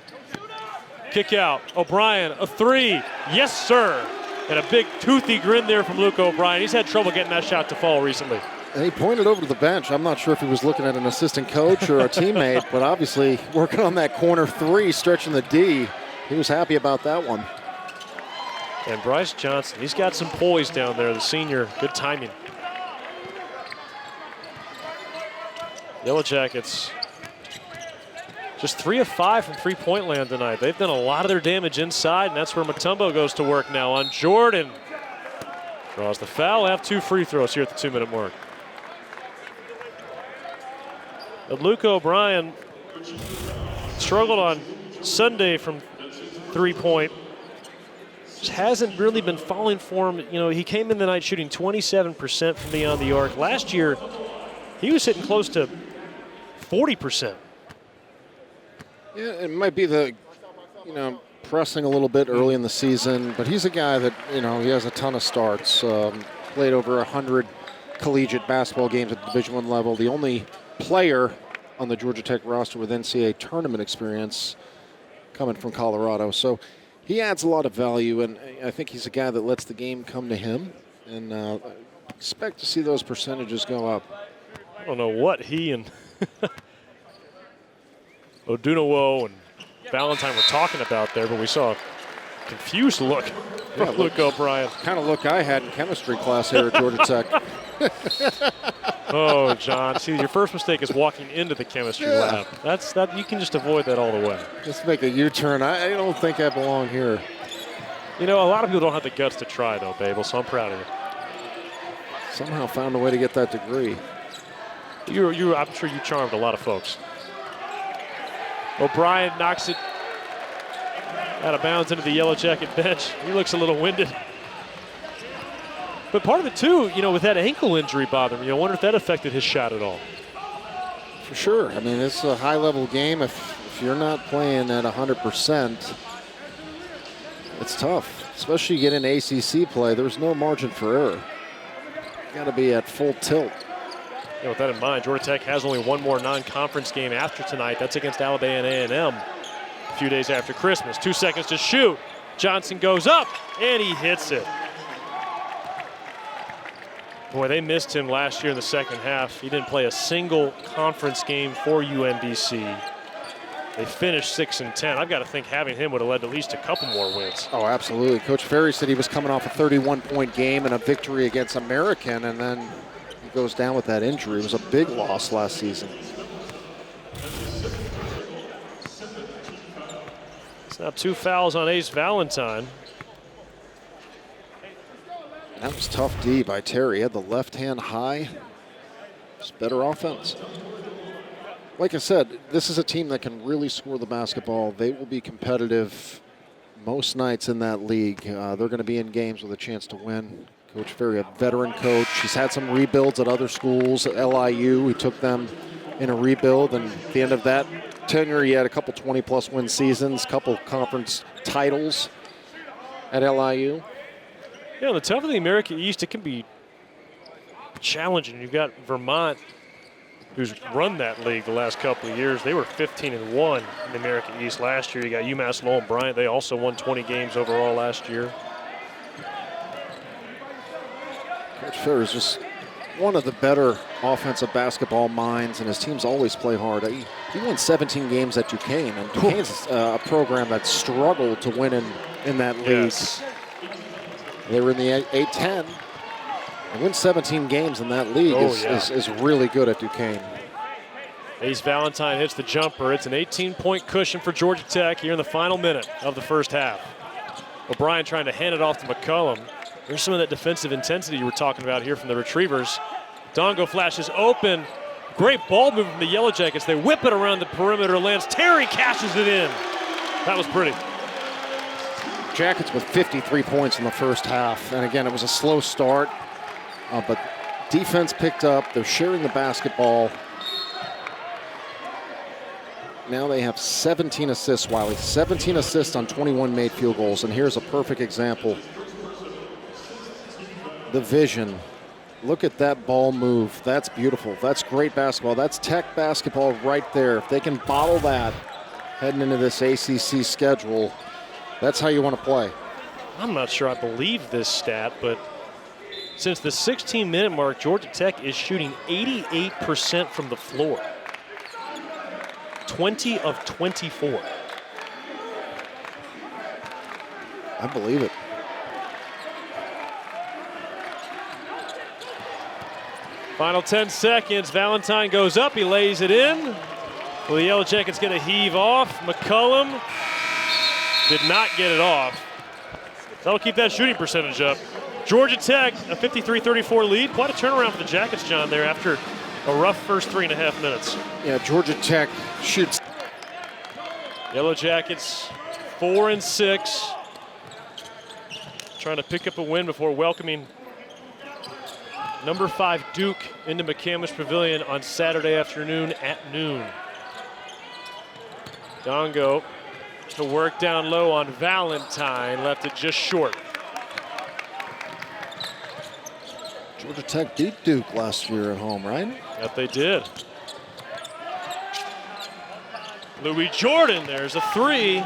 Kick out, O'Brien, a three, yes sir. And a big toothy grin there from Luke O'Brien. He's had trouble getting that shot to fall recently. And he pointed over to the bench. I'm not sure if he was looking at an assistant coach or a teammate, but obviously working on that corner three, stretching the D. He was happy about that one. And Bryce Johnson, he's got some poise down there, the senior. Good timing. Yellow Jackets just 3 of 5 from three-point land tonight. They've done a lot of their damage inside, and that's where Mutombo goes to work now on Jordan. Draws the foul, have 2 free throws here at the 2-minute mark. But Luke O'Brien struggled on Sunday from three-point. Just hasn't really been falling for him. He came in the night shooting 27% from beyond the arc. Last year, he was hitting close to 40%. Yeah, it might be the, pressing a little bit early in the season, but he's a guy that, he has a ton of starts. Played over 100 collegiate basketball games at the Division I level. The only player on the Georgia Tech roster with NCAA tournament experience coming from Colorado. So he adds a lot of value, and I think he's a guy that lets the game come to him, and expect to see those percentages go up. I don't know what he and Odunowo and Valentine were talking about there, but we saw a confused look from Luke O'Brien. Kind of look I had in chemistry class here at Georgia Tech. Oh, John. See, your first mistake is walking into the chemistry lab. That you can just avoid that all the way. Just make a U-turn. I don't think I belong here. A lot of people don't have the guts to try, though, Babel, so I'm proud of you. Somehow found a way to get that degree. I'm sure you charmed a lot of folks. O'Brien knocks it out of bounds into the Yellow Jacket bench. He looks a little winded. But part of it, too, with that ankle injury bothering me, I wonder if that affected his shot at all. For sure. I mean, it's a high-level game. If you're not playing at 100%, it's tough. Especially you get in ACC play, there's no margin for error. You got to be at full tilt. With that in mind, Georgia Tech has only one more non-conference game after tonight. That's against Alabama A&M a few days after Christmas. 2 seconds to shoot. Johnson goes up, and he hits it. Boy, they missed him last year in the second half. He didn't play a single conference game for UNBC. They finished 6-10. I've got to think having him would have led to at least a couple more wins. Oh, absolutely. Coach Ferry said he was coming off a 31-point game and a victory against American, and then he goes down with that injury. It was a big loss last season. It's now 2 fouls on Ace Valentine. That was tough D by Terry. He had the left hand high. Just better offense. Like I said, this is a team that can really score the basketball. They will be competitive most nights in that league. They're going to be in games with a chance to win. Coach Ferry, a veteran coach. He's had some rebuilds at other schools. At LIU, he took them in a rebuild, and at the end of that tenure, he had a couple 20-plus win seasons, couple conference titles at LIU. Yeah, on the top of the American East, it can be challenging. You've got Vermont, who's run that league the last couple of years. They were 15-1 in the American East last year. You got UMass Lowell and Bryant. They also won 20 games overall last year. Coach Ferry is just one of the better offensive basketball minds, and his teams always play hard. He won 17 games at Duquesne, and Duquesne's a program that struggled to win in that league. Yes. They were in the A-10. And win 17 games in that league is really good at Duquesne. Ace Valentine hits the jumper. It's an 18-point cushion for Georgia Tech here in the final minute of the first half. O'Brien trying to hand it off to McCullum. There's some of that defensive intensity you were talking about here from the Retrievers. Ndongo flashes open. Great ball movement from the Yellow Jackets. They whip it around the perimeter. Lance Terry cashes it in. That was pretty. Jackets with 53 points in the first half. And again, it was a slow start, but defense picked up. They're sharing the basketball. Now they have 17 assists, Wiley. 17 assists on 21 made field goals. And here's a perfect example. The vision. Look at that ball move. That's beautiful. That's great basketball. That's Tech basketball right there. If they can bottle that heading into this ACC schedule, that's how you want to play. I'm not sure I believe this stat, but since the 16-minute mark, Georgia Tech is shooting 88% from the floor. 20 of 24. I believe it. Final 10 seconds. Valentine goes up. He lays it in. Will the Yellow Jackets get a heave off? McCullum did not get it off. That'll keep that shooting percentage up. Georgia Tech, a 53-34 lead. Quite a turnaround for the Jackets, John, there after a rough first 3.5 minutes. Yeah, Georgia Tech shoots. Yellow Jackets 4-6. Trying to pick up a win before welcoming number 5 Duke into McCamish Pavilion on Saturday afternoon at noon. Ndongo to work down low on Valentine, left it just short. Georgia Tech beat Duke last year at home, right? Yep, they did. Louis Jordan, there's a 3.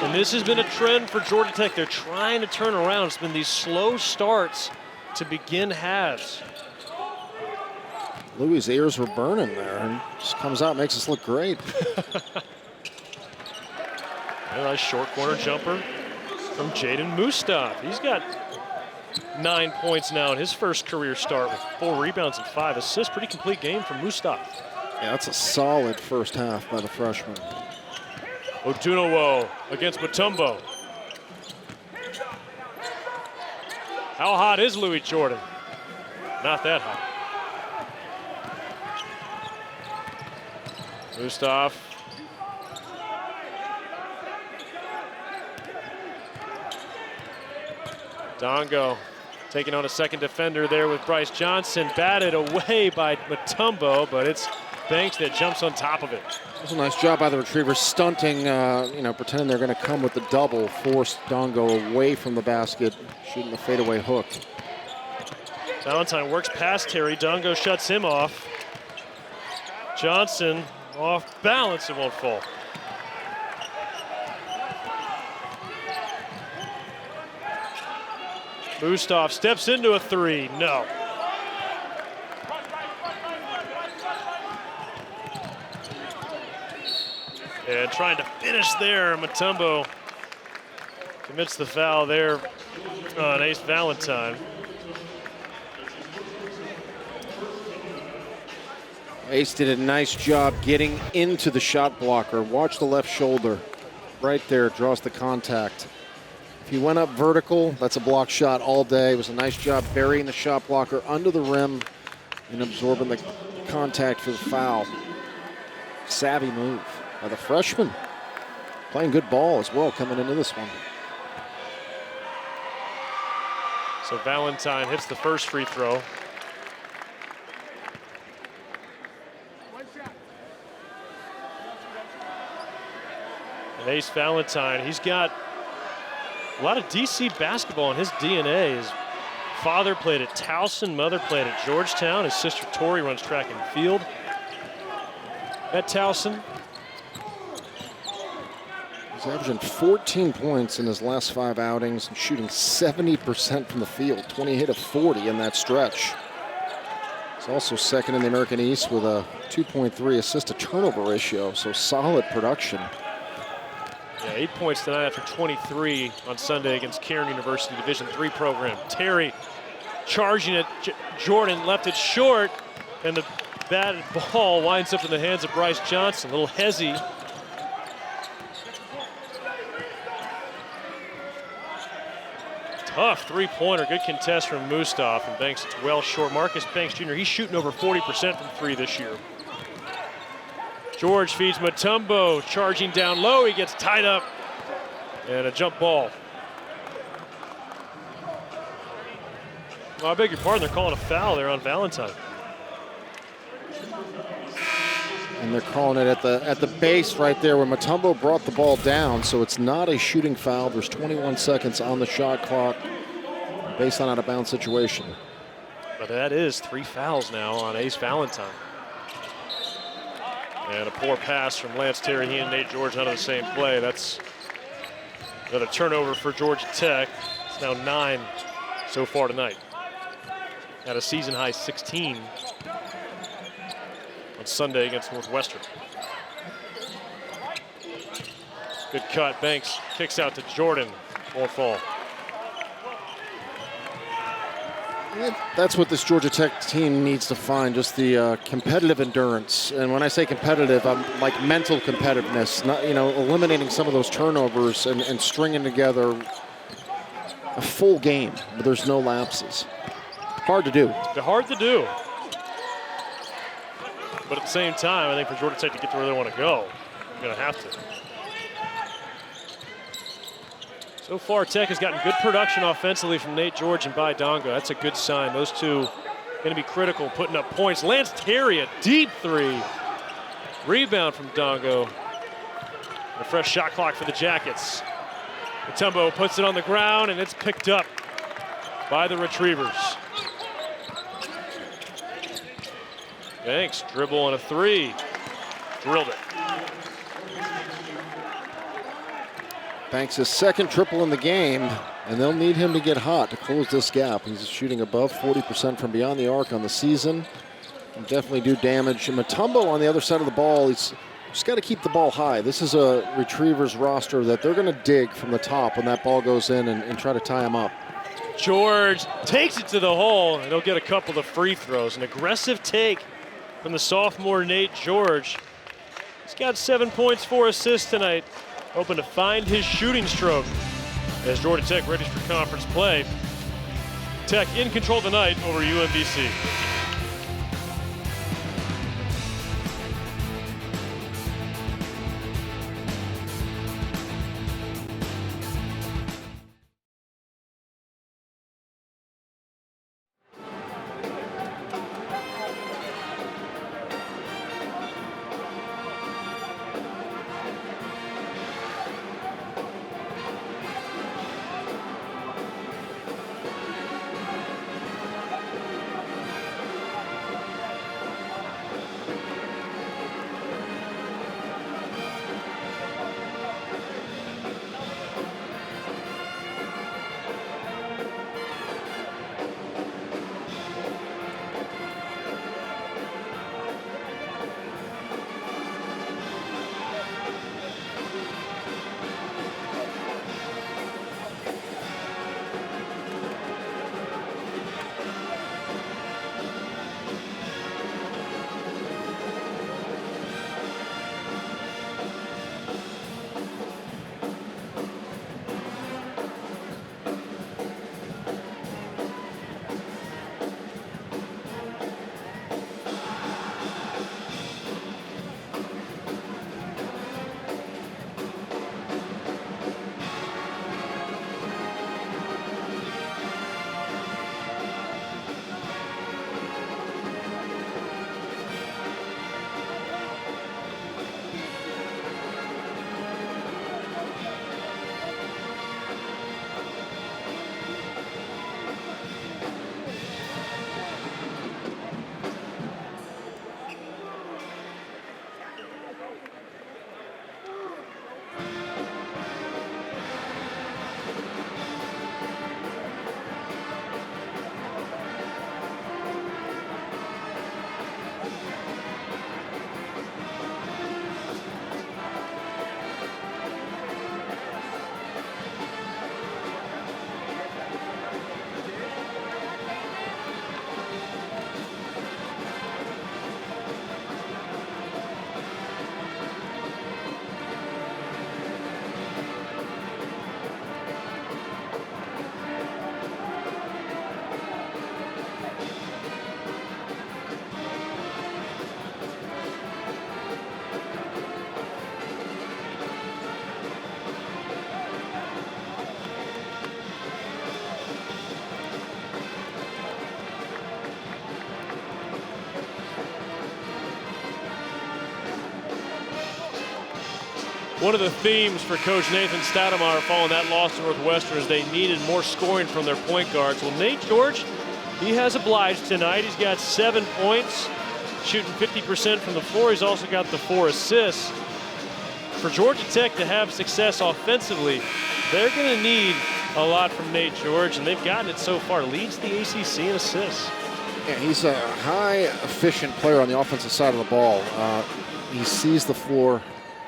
And this has been a trend for Georgia Tech. They're trying to turn around. It's been these slow starts to begin halves. Louis' ears were burning there, and just comes out and makes us look great. A nice short corner jumper from Jaeden Mustaf. He's got 9 points now in his first career start with 4 rebounds and 5 assists. Pretty complete game from Mustaf. Yeah, that's a solid first half by the freshman. Odunowo against Mutombo. How hot is Louis Jordan? Not that hot. Mustaf. Ndongo taking on a second defender there with Bryce Johnson. Batted away by Mutombo, but it's Banks that jumps on top of it. It was a nice job by the Retrievers stunting, pretending they're going to come with the double, forced Ndongo away from the basket, shooting the fadeaway hook. Valentine works past Terry. Ndongo shuts him off. Johnson off balance, it won't fall. Mustaf steps into a 3, no. And trying to finish there, Mutombo commits the foul there on Ace Valentine. Ace did a nice job getting into the shot blocker. Watch the left shoulder. Right there, draws the contact. If he went up vertical, that's a block shot all day. It was a nice job burying the shot blocker under the rim and absorbing the contact for the foul. Savvy move by the freshman. Playing good ball as well coming into this one. So Valentine hits the first free throw. And Ace Valentine, he's got a lot of DC basketball in his DNA. His father played at Towson, mother played at Georgetown. His sister Tori runs track and field at Towson. He's averaging 14 points in his last 5 outings and shooting 70% from the field, 28 of 40 in that stretch. He's also second in the American East with a 2.3 assist to turnover ratio, so solid production. Yeah, 8 points tonight after 23 on Sunday against Cairn University Division III program. Terry charging it. Jordan left it short, and the batted ball winds up in the hands of Bryce Johnson. A little hezzy. Tough three-pointer, good contest from Mustaf, and Banks, it's well short. Marcus Banks Jr., he's shooting over 40% from three this year. George feeds Mutombo, charging down low, he gets tied up, and a jump ball. Well, I beg your pardon, they're calling a foul there on Valentine. And they're calling it at the base right there where Mutombo brought the ball down, so it's not a shooting foul. There's 21 seconds on the shot clock based on out-of-bounds situation. But that is 3 fouls now on Ace Valentine. And a poor pass from Lance Terry. He and Nate George out of the same play. That's another turnover for Georgia Tech. It's now 9 so far tonight. At a season-high 16 on Sunday against Northwestern. Good cut. Banks kicks out to Jordan. Won't fall. That's what this Georgia Tech team needs to find, just the competitive endurance. And when I say competitive, I'm like mental competitiveness, not, eliminating some of those turnovers and stringing together a full game where there's no lapses. Hard to do. They're hard to do. But at the same time, I think for Georgia Tech to get to where they want to go, they're going to have to. So far, Tech has gotten good production offensively from Nate George and Baye Ndongo. That's a good sign. Those two going to be critical, putting up points. Lance Terry, a deep three. Rebound from Ndongo. A fresh shot clock for the Jackets. Mutombo puts it on the ground, and it's picked up by the Retrievers. Banks, dribble on a three. Drilled it. Banks' second triple in the game, and they'll need him to get hot to close this gap. He's shooting above 40% from beyond the arc on the season. Can definitely do damage. And Mutombo on the other side of the ball, he's just got to keep the ball high. This is a Retrievers roster that they're going to dig from the top when that ball goes in and try to tie him up. George takes it to the hole, and he'll get a couple of free throws. An aggressive take from the sophomore Nate George. He's got 7 points, 4 assists tonight. Hoping to find his shooting stroke as Georgia Tech readies for conference play. Tech in control tonight over UMBC. One of the themes for Coach Naithan Stoudamire following that loss to Northwestern is they needed more scoring from their point guards. Well, Nate George, he has obliged tonight. He's got 7 points, shooting 50% from the floor. He's also got the 4 assists. For Georgia Tech to have success offensively, they're going to need a lot from Nate George, and they've gotten it so far. Leads the ACC in assists. Yeah, he's a high efficient player on the offensive side of the ball. He sees the floor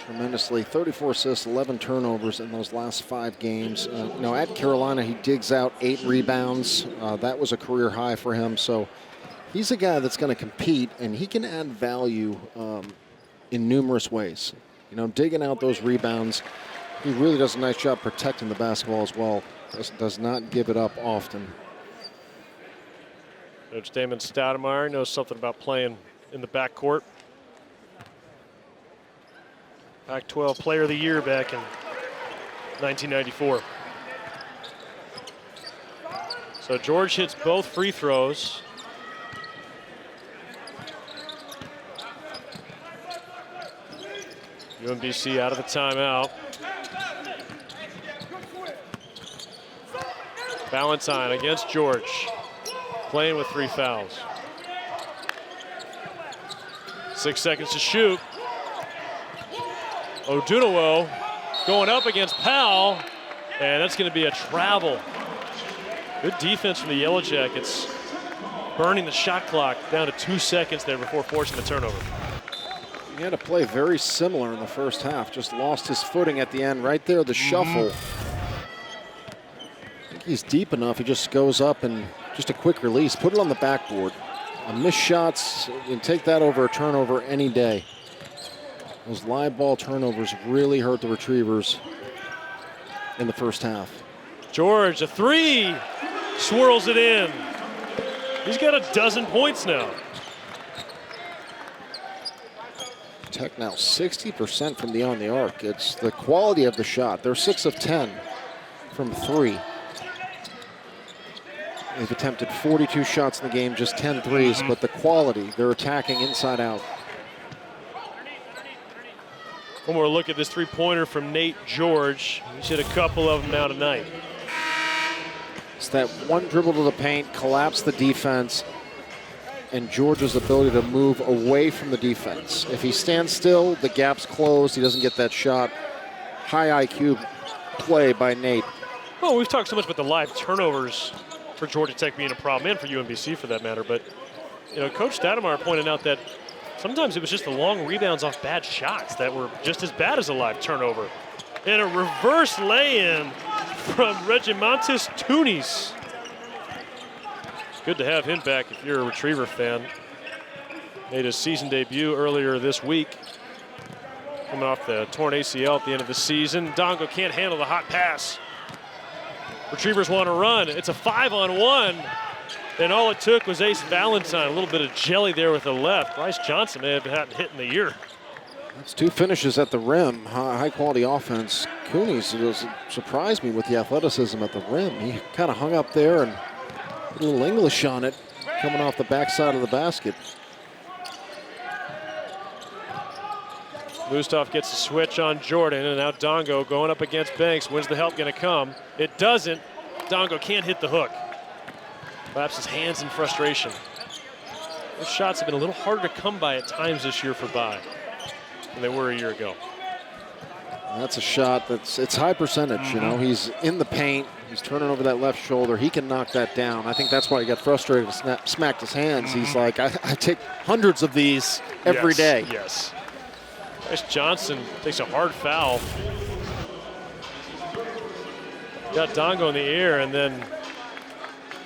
tremendously. 34 assists, 11 turnovers in those last 5 games. At Carolina, he digs out 8 rebounds. That was a career high for him. So he's a guy that's going to compete, and he can add value in numerous ways. Digging out those rebounds. He really does a nice job protecting the basketball as well. Does not give it up often. Coach Damon Stoudamire knows something about playing in the backcourt. Pac-12 Player of the Year back in 1994. So George hits both free throws. UMBC out of the timeout. Valentine against George, playing with 3 fouls. 6 seconds to shoot. Odunawo going up against Powell, and that's going to be a travel. Good defense from the Yellow Jackets, burning the shot clock down to 2 seconds there before forcing the turnover. He had a play very similar in the first half, just lost his footing at the end. Right there, the shuffle. I think he's deep enough. He just goes up and just a quick release, put it on the backboard. Missed shots, you can take that over a turnover any day. Those live ball turnovers really hurt the Retrievers in the first half. George, a 3, swirls it in. He's got 12 points now. Tech now 60% from beyond the arc. It's the quality of the shot. They're 6 of 10 from 3. They've attempted 42 shots in the game, just 10 threes, but the quality, they're attacking inside out. One more look at this 3-pointer from Nate George. He's hit a couple of them now tonight. It's that one dribble to the paint, collapse the defense, and George's ability to move away from the defense. If he stands still, the gap's closed. He doesn't get that shot. High IQ play by Nate. Well, we've talked so much about the live turnovers for Georgia Tech being a problem, and for UMBC for that matter. But, Coach Stoudamire pointed out that sometimes it was just the long rebounds off bad shots that were just as bad as a live turnover. And a reverse lay-in from Regimantis Tunis. Good to have him back if you're a Retriever fan. Made his season debut earlier this week. Coming off the torn ACL at the end of the season. Ndongo can't handle the hot pass. Retrievers want to run. It's a 5-on-1. And all it took was Ace Valentine. A little bit of jelly there with the left. Bryce Johnson may have had hit in the ear. That's 2 finishes at the rim. High quality offense. Cooney's surprised me with the athleticism at the rim. He kind of hung up there and put a little English on it, coming off the backside of the basket. Mustaf gets a switch on Jordan, and now Ndongo going up against Banks. When's the help going to come? It doesn't. Ndongo can't hit the hook. Claps his hands in frustration. Those shots have been a little harder to come by at times this year for Baye than they were a year ago. That's a shot it's high percentage. He's in the paint. He's turning over that left shoulder. He can knock that down. I think that's why he got frustrated and smacked his hands. He's like, I take hundreds of these every day. Yes. Bryce Johnson takes a hard foul. Got Ndongo in the air, and then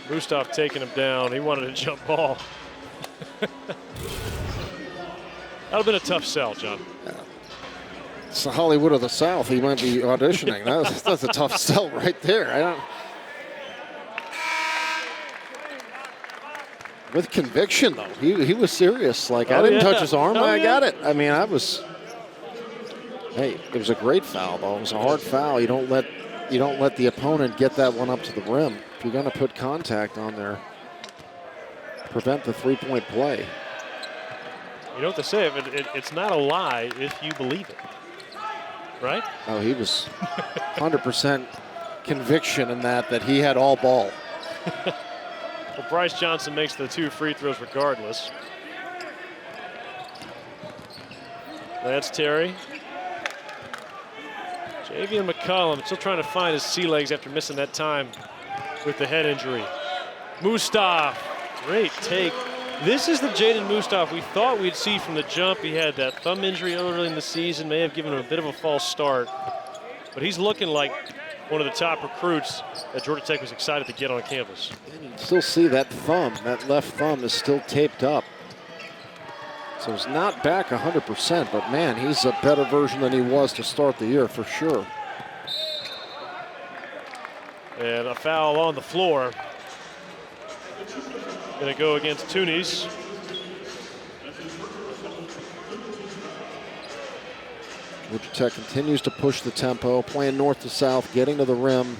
Mustaf taking him down. He wanted a jump ball. That would have been a tough sell, John. It's the Hollywood of the South. He might be auditioning. That's a tough sell right there. With conviction, though. He was serious. Like, I didn't touch his arm. I got it. I mean, hey, it was a great foul, though. It was a hard foul. You don't let the opponent get that one up to the rim. If you're going to put contact on there, prevent the 3-point play. You know what they say, it's not a lie if you believe it. right? Oh, he was 100% conviction in that he had all ball. Well, Bryce Johnson makes the 2 free throws regardless. That's Terry. Jaeden McCollum still trying to find his sea legs after missing that time with the head injury. Mustaf, great take. This is the Jaeden Mustaf we thought we'd see from the jump. He had that thumb injury early in the season, may have given him a bit of a false start. But he's looking like one of the top recruits that Georgia Tech was excited to get on campus. And you can still see that thumb, that left thumb is still taped up. So he's not back 100%, but man, he's a better version than he was to start the year for sure. And a foul on the floor. Gonna go against Tunis. Georgia Tech continues to push the tempo, playing north to south, getting to the rim,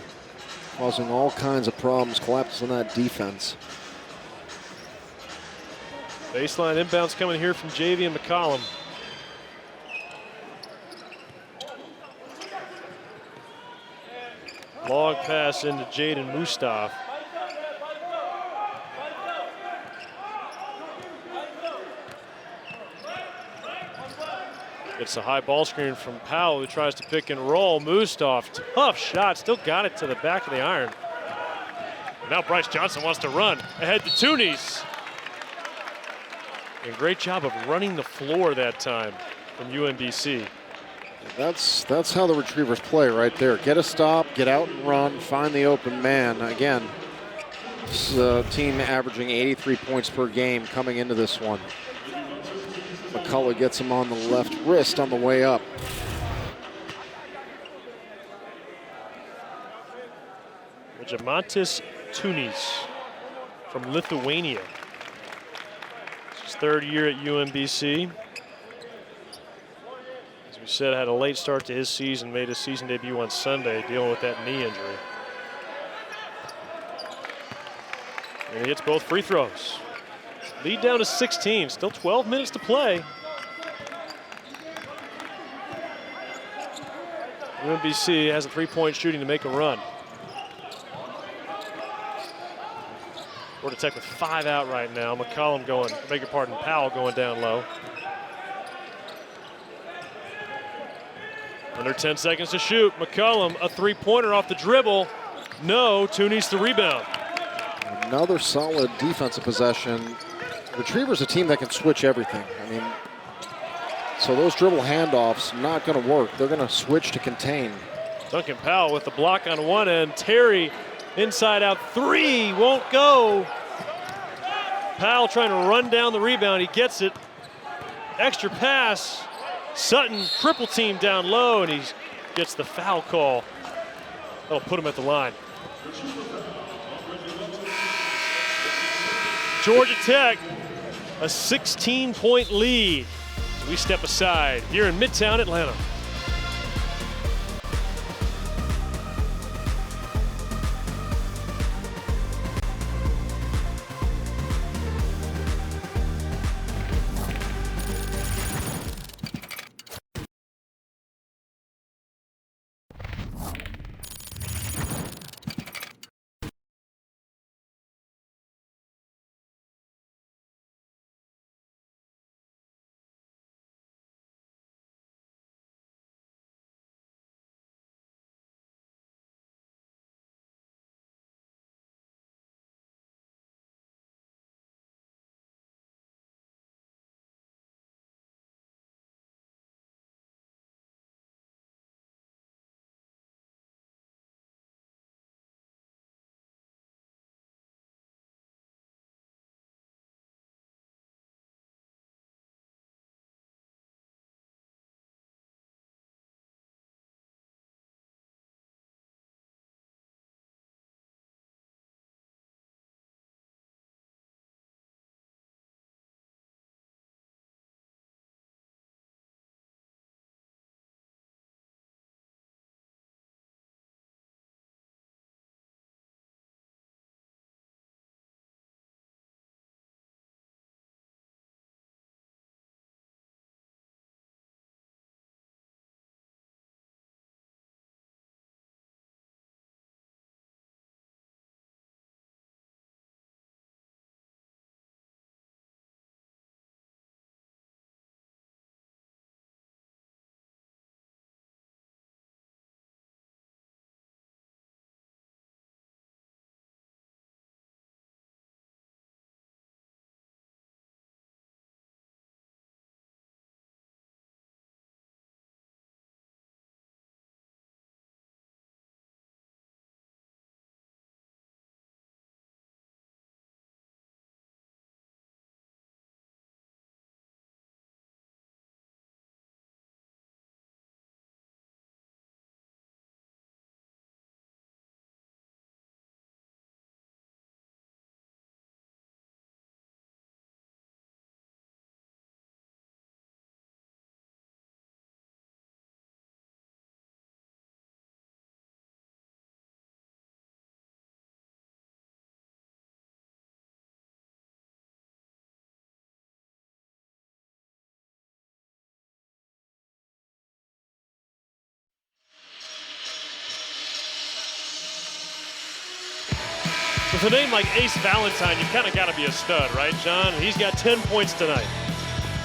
causing all kinds of problems, collapsing that defense. Baseline inbounds coming here from Jaeden McCollum. Long pass into Jaeden Mustaf. It's a high ball screen from Powell, who tries to pick and roll. Mustaf, tough shot, still got it to the back of the iron. And now Bryce Johnson wants to run ahead to Tunis. And great job of running the floor that time from UMBC. That's how the Retrievers play right there. Get a stop, get out and run, find the open man. Again, this is a team averaging 83 points per game coming into this one. McCullough gets him on the left wrist on the way up. Jamantis Tunis from Lithuania. It's his 3rd year at UMBC. As we said, had a late start to his season, made his season debut on Sunday, dealing with that knee injury. And he hits both free throws. Lead down to 16, still 12 minutes to play. UMBC has a 3-point shooting to make a run. Georgia Tech with 5 out right now. McCollum going, beg your pardon, Powell going down low. Under 10 seconds to shoot. McCollum, a 3-pointer off the dribble. No, Tunis the rebound. Another solid defensive possession. Retrievers a team that can switch everything. I mean, so those dribble handoffs not going to work. They're going to switch to contain. Duncan Powell with the block on one end. Terry inside out 3, won't go. Powell trying to run down the rebound. He gets it. Extra pass. Sutton triple team down low, and he gets the foul call. That'll put him at the line. Georgia Tech, a 16-point lead. We step aside here in Midtown Atlanta. With a name like Ace Valentine, you kind of got to be a stud, right, John? He's got 10 points tonight.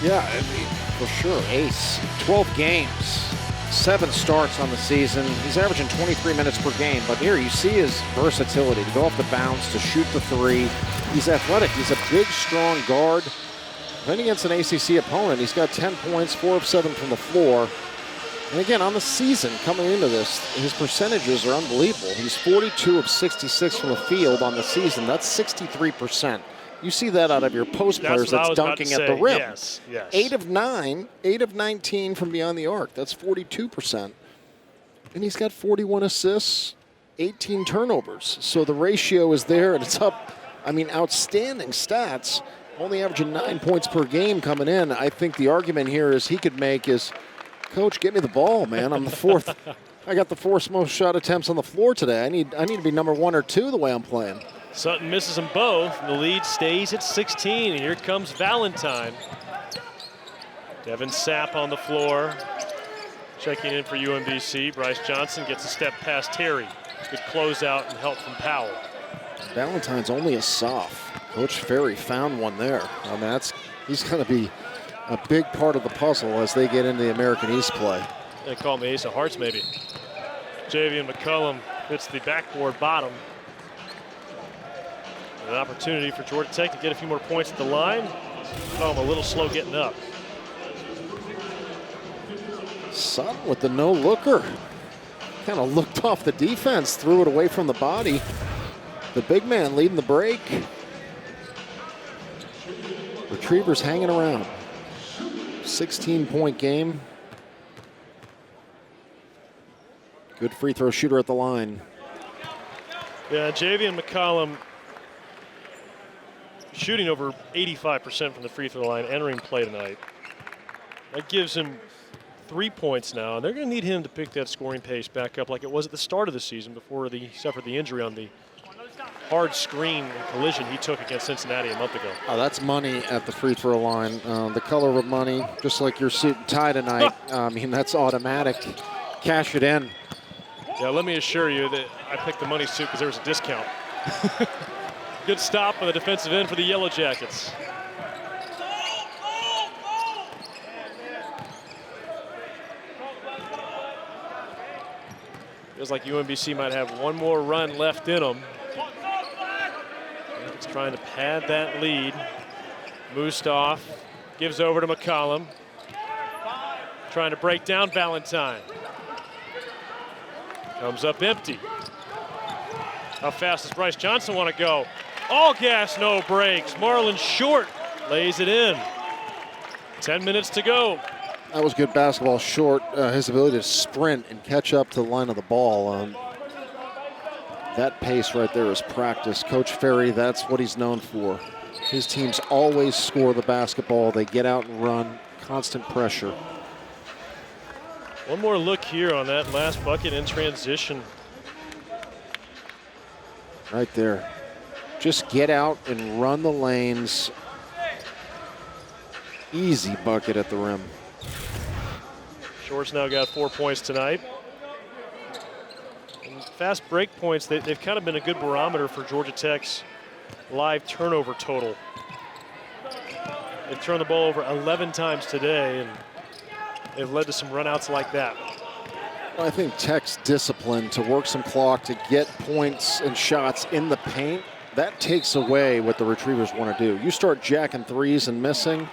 Yeah, I mean, for sure. Ace, 12 games, 7 starts on the season. He's averaging 23 minutes per game. But here you see his versatility to go off the bounce, to shoot the three. He's athletic. He's a big, strong guard. Then against an ACC opponent, he's got 10 points, 4 of 7 from the floor. And again, on the season, coming into this, his percentages are unbelievable. He's 42 of 66 from the field on the season. That's 63%. You see that out of your post players that's dunking at the rim. Yes, yes. 8 of 9, 8 of 19 from beyond the arc. That's 42%. And he's got 41 assists, 18 turnovers. So the ratio is there, and it's up. I mean, outstanding stats. Only averaging 9 points per game coming in. I think the argument here is he could make is, Coach, get me the ball, man. I'm the fourth. I got the 4th most shot attempts on the floor today. I need to be number 1 or 2 the way I'm playing. Sutton misses them both, and the lead stays at 16. And here comes Valentine. Devin Sapp on the floor. Checking in for UMBC. Bryce Johnson gets a step past Terry. Good closeout and help from Powell. Valentine's only a soph. Coach Ferry found one there. I mean, he's going to be a big part of the puzzle as they get into the American East play. They call him Ace of Hearts, maybe. Jaeden McCullum hits the backboard bottom. An opportunity for Georgia Tech to get a few more points at the line. Oh, a little slow getting up. Sutton with the no-looker. Kind of looked off the defense, threw it away from the body. The big man leading the break. Retrievers hanging around. 16-point game. Good free throw shooter at the line. Yeah, Jaeden McCollum shooting over 85% from the free throw line entering play tonight. That gives him 3 points now, and they're going to need him to pick that scoring pace back up like it was at the start of the season before he suffered the injury on the hard screen and collision he took against Cincinnati a month ago. Oh, that's money at the free throw line. The color of money, just like your suit and tie tonight. I mean, that's automatic. Cash it in. Yeah, let me assure you that I picked the money suit because there was a discount. Good stop on the defensive end for the Yellow Jackets. Feels like UMBC might have one more run left in them. It's trying to pad that lead. Mustaf gives over to McCollum. Trying to break down Valentine. Comes up empty. How fast does Bryce Johnson want to go? All gas, no brakes. Marlon Short lays it in. 10 minutes to go. That was good basketball. Short, his ability to sprint and catch up to the line of the ball. That pace right there is practice. Coach Ferry, that's what he's known for. His teams always score the basketball. They get out and run, constant pressure. One more look here on that last bucket in transition. Right there. Just get out and run the lanes. Easy bucket at the rim. Short's now got 4 points tonight. And fast break points, they've kind of been a good barometer for Georgia Tech's live turnover total. They've turned the ball over 11 times today, and they've led to some runouts like that. I think Tech's discipline to work some clock, to get points and shots in the paint, that takes away what the Retrievers want to do. You start jacking threes and missing,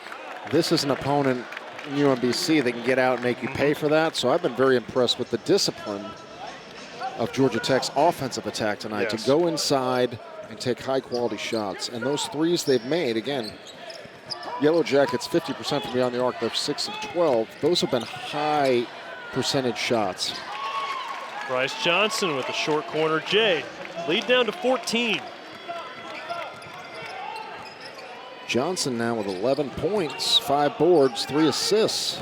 this is an opponent in UMBC that can get out and make you pay for that. So I've been very impressed with the discipline of Georgia Tech's offensive attack tonight, yes, to go inside and take high-quality shots. And those threes they've made, again, Yellow Jackets 50% from beyond the arc. They're 6 of 12. Those have been high percentage shots. Bryce Johnson with the short corner. Jay, lead down to 14. Johnson now with 11 points, 5 boards, 3 assists.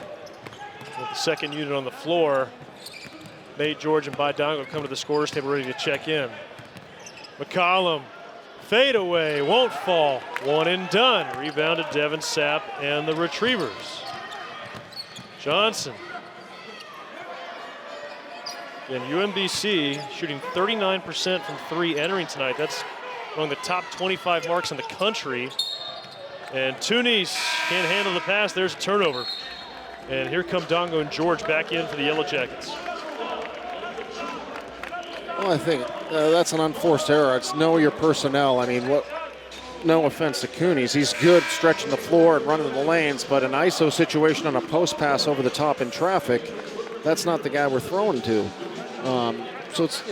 With the second unit on the floor, Naithan George and Baye Ndongo come to the scorers table ready to check in. McCollum, fade away, won't fall. One and done. Rebounded Devin Sapp and the Retrievers. Johnson. And UMBC shooting 39% from 3 entering tonight. That's among the top 25 marks in the country. And Tunis can't handle the pass. There's a turnover. And here come Ndongo and George back in for the Yellow Jackets. Well, I think that's an unforced error. It's know your personnel. I mean, no offense to Coonies. He's good stretching the floor and running the lanes, but an ISO situation on a post pass over the top in traffic, that's not the guy we're throwing to. So it's,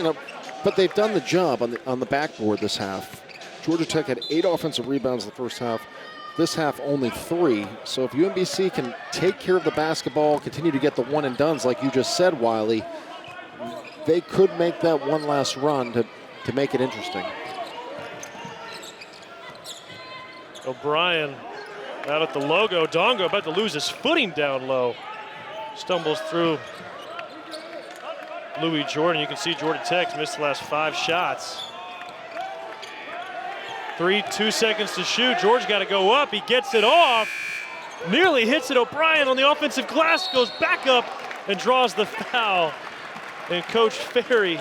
but they've done the job on the backboard this half. Georgia Tech had 8 offensive rebounds in the first half. This half only 3. So if UMBC can take care of the basketball, continue to get the one and dones like you just said, Wiley, they could make that one last run to make it interesting. O'Brien out at the logo. Ndongo about to lose his footing down low. Stumbles through Louis Jordan. You can see Georgia Tech missed the last 5 shots. 2 seconds to shoot. George got to go up. He gets it off. Nearly hits it. O'Brien on the offensive glass goes back up and draws the foul. And Coach Ferry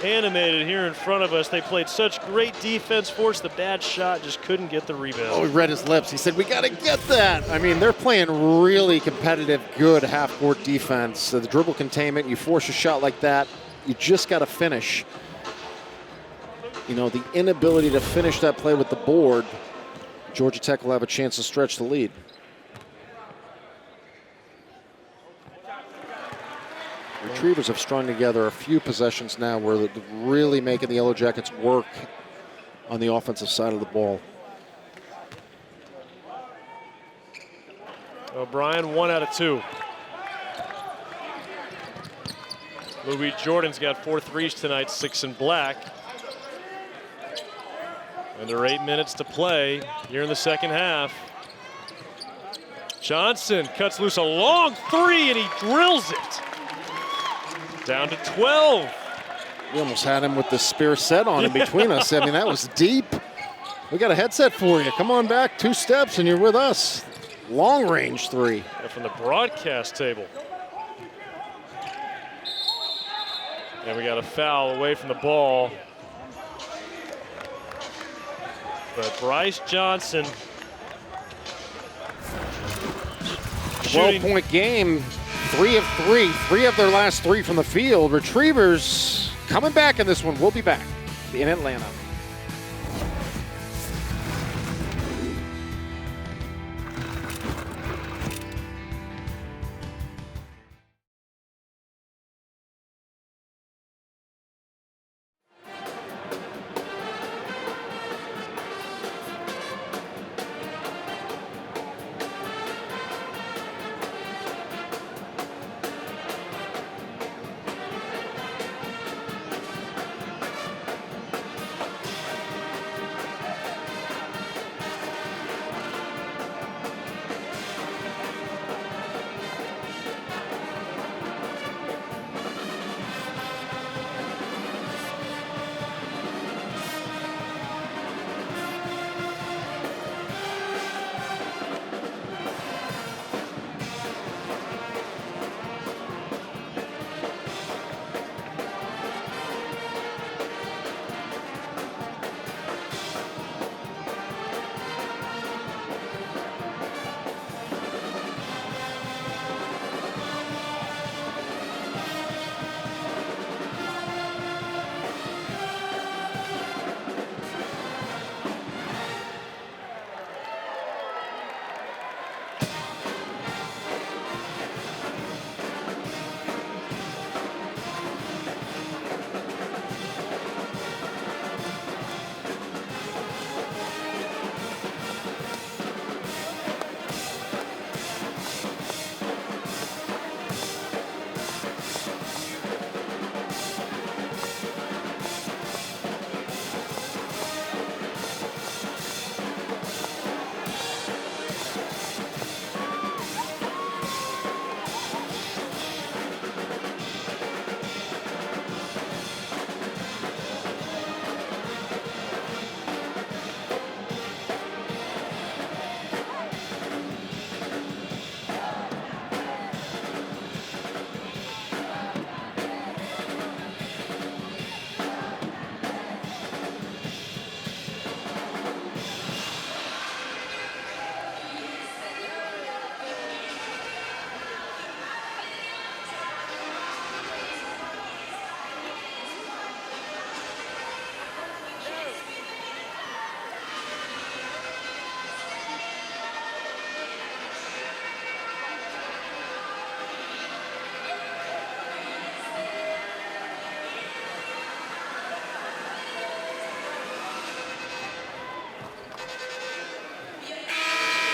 animated here in front of us. They played such great defense, forced the bad shot, just couldn't get the rebound. Oh, he read his lips. He said, we got to get that. I mean, they're playing really competitive, good half-court defense. So the dribble containment, you force a shot like that, you just got to finish. The inability to finish that play with the board, Georgia Tech will have a chance to stretch the lead. Retrievers have strung together a few possessions now where they're really making the Yellow Jackets work on the offensive side of the ball. O'Brien 1 out of 2. Louis Jordan's got 4 threes tonight, 6 in black. Under 8 minutes to play here in the second half. Johnson cuts loose a long 3 and he drills it. Down to 12. We almost had him with the spear set on in between us. I mean, that was deep. We got a headset for you. Come on back 2 steps and you're with us. Long range 3. From the broadcast table. And we got a foul away from the ball. But Bryce Johnson. 12-point game. 3 of 3. 3 of their last 3 from the field. Retrievers coming back in this one. We'll be back in Atlanta.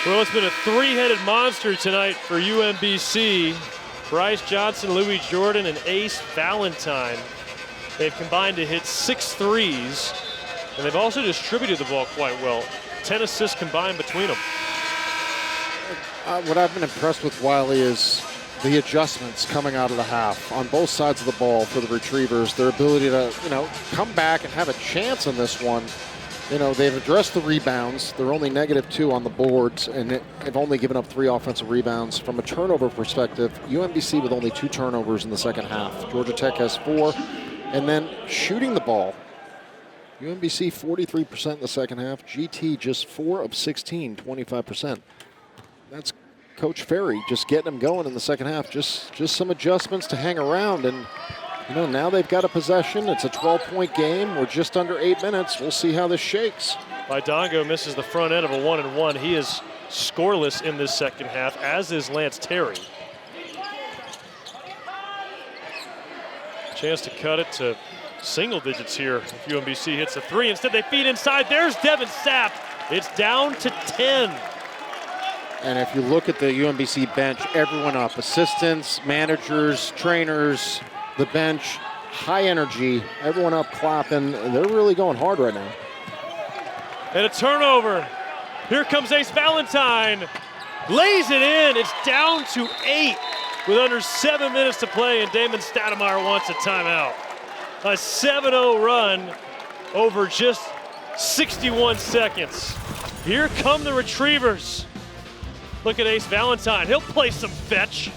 Well, it's been a three-headed monster tonight for UMBC. Bryce Johnson, Louis Jordan, and Ace Valentine. They've combined to hit 6 threes, and they've also distributed the ball quite well. 10 assists combined between them. What I've been impressed with, Wiley, is the adjustments coming out of the half on both sides of the ball for the Retrievers. Their ability to, come back and have a chance on this one. They've addressed the rebounds. They're only -2 on the boards, and they've only given up 3 offensive rebounds. From a turnover perspective, UMBC with only 2 turnovers in the second half. Georgia Tech has 4. And then shooting the ball, UMBC 43% in the second half. GT just 4 of 16, 25%. That's Coach Ferry just getting them going in the second half. Just some adjustments to hang around, and now they've got a possession. It's a 12-point game. We're just under 8 minutes. We'll see how this shakes. Baye Ndongo misses the front end of a 1-and-1. He is scoreless in this second half, as is Lance Terry. Chance to cut it to single digits here if UMBC hits a 3. Instead, they feed inside. There's Devin Sapp. It's down to 10. And if you look at the UMBC bench, everyone up, assistants, managers, trainers, the bench, high energy, everyone up clapping. They're really going hard right now. And a turnover. Here comes Ace Valentine. Lays it in. It's down to 8 with under 7 minutes to play, and Damon Stoudamire wants a timeout. A 7-0 run over just 61 seconds. Here come the Retrievers. Look at Ace Valentine. He'll play some fetch.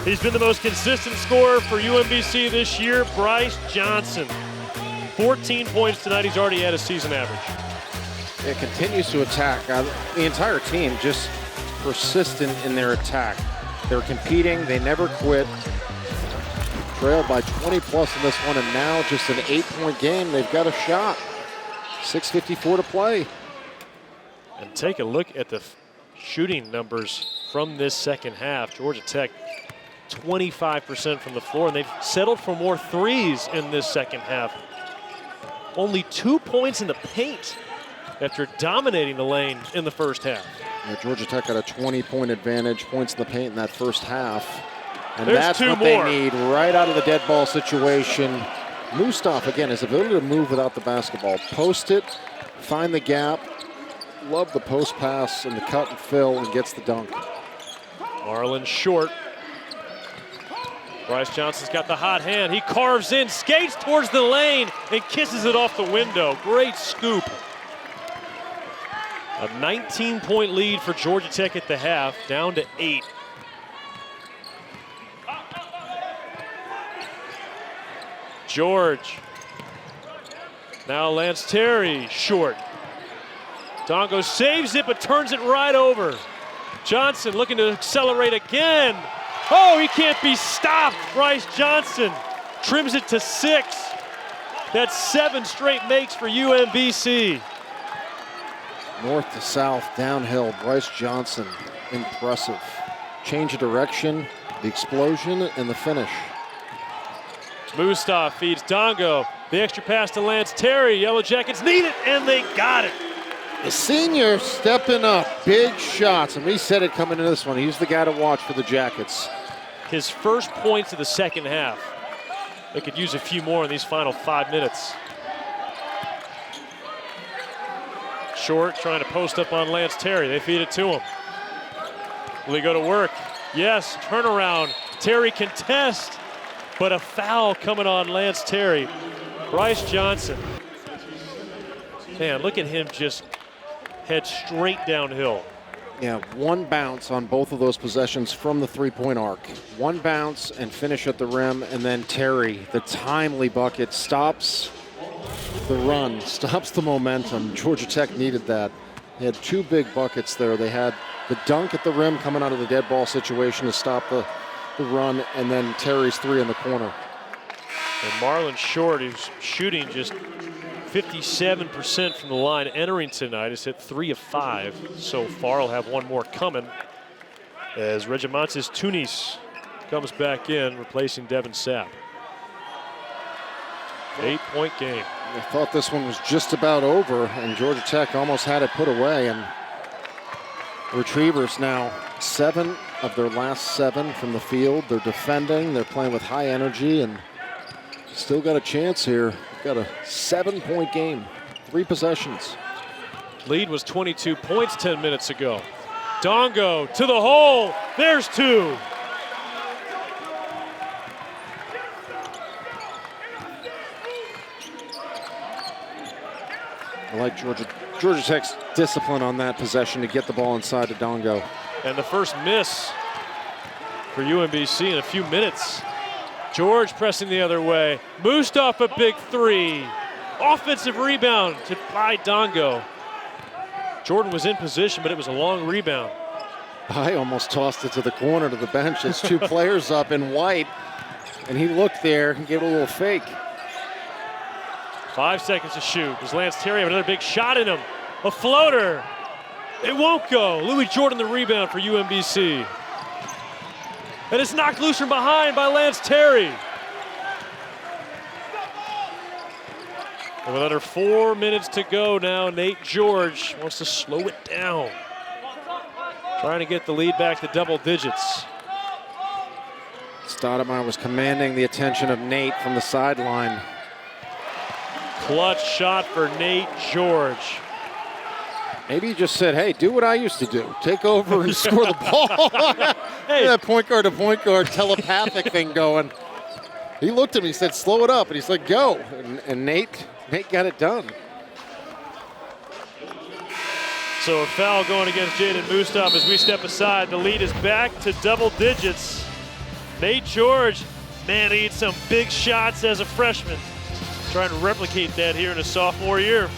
He's been the most consistent scorer for UMBC this year, Bryce Johnson. 14 points tonight. He's already at a season average. It continues to attack. The entire team just persistent in their attack. They're competing. They never quit. Trailed by 20 plus in this one, and now just an 8-point game. They've got a shot. 6:54 to play. And take a look at the shooting numbers from this second half. Georgia Tech 25% from the floor, and they've settled for more threes in this second half. only 2 points in the paint after dominating the lane in the first half. Yeah, Georgia Tech had a 20-point advantage, points in the paint in that first half. And There's that's two what more. they need right out of the dead ball situation. Mustaf, again, his ability to move without the basketball. Post it, find the gap. Love the post pass and the cut and fill, and gets the dunk. Marlin short. Bryce Johnson's got the hot hand. He carves in, skates towards the lane, and kisses it off the window. Great scoop. A 19-point lead for Georgia Tech at the half, down to 8. George. Now Lance Terry, short. Ndongo saves it, but turns it right over. Johnson looking to accelerate again. Oh, he can't be stopped. Bryce Johnson trims it to 6. That's 7 straight makes for UMBC. North to south, downhill, Bryce Johnson, impressive. Change of direction, the explosion, and the finish. Mustaf feeds Ndongo. The extra pass to Lance Terry. Yellow Jackets need it, and they got it. The senior stepping up, big shots, and we said it coming into this one. He's the guy to watch for the Jackets. His first points of the second half. They could use a few more in these final 5 minutes. Short trying to post up on Lance Terry. They feed it to him. Will he go to work? Yes, turnaround. Terry contest, but a foul coming on Lance Terry. Bryce Johnson. Man, look at him just head straight downhill. Yeah, one bounce on both of those possessions from the three-point arc. One bounce and finish at the rim, and then Terry, the timely bucket, stops the run, stops the momentum. Georgia Tech needed that. They had 2 big buckets there. They had the dunk at the rim coming out of the dead ball situation to stop the run, and then Terry's 3 in the corner. And Marlon Short, who's shooting just 57% from the line entering tonight, has hit 3 of 5 so far. He'll have one more coming as Regimantis Tunis comes back in, replacing Devin Sapp. 8-point game. I thought this one was just about over, and Georgia Tech almost had it put away. And Retrievers now 7 of their last 7 from the field. They're defending, they're playing with high energy, and still got a chance here. Got a 7-point game, 3 possessions. Lead was 22 points 10 minutes ago. Ndongo to the hole. There's 2. I like Georgia Tech's discipline on that possession to get the ball inside to Ndongo. And the first miss for UMBC in a few minutes. George pressing the other way. Mustaf a big 3. Offensive rebound to Baye Ndongo. Jordan was in position, but it was a long rebound. Baye almost tossed it to the corner to the bench. There's 2 players up in white, and he looked there and gave it a little fake. 5 seconds to shoot. Does Lance Terry have another big shot in him? A floater. It won't go. Louis Jordan the rebound for UMBC. And it's knocked loose from behind by Lance Terry. And with under 4 minutes to go now, Naithan George wants to slow it down. Trying to get the lead back to double digits. Stoudamire was commanding the attention of Nate from the sideline. Clutch shot for Naithan George. Maybe he just said, hey, do what I used to do. Take over and score the ball. Hey, that point guard to point guard telepathic thing going. He looked at me, he said, slow it up. And he's like, go. And Nate got it done. So a foul going against Jaeden Mustaf as we step aside. The lead is back to double digits. Naithan George, man, he hit some big shots as a freshman. Trying to replicate that here in his sophomore year.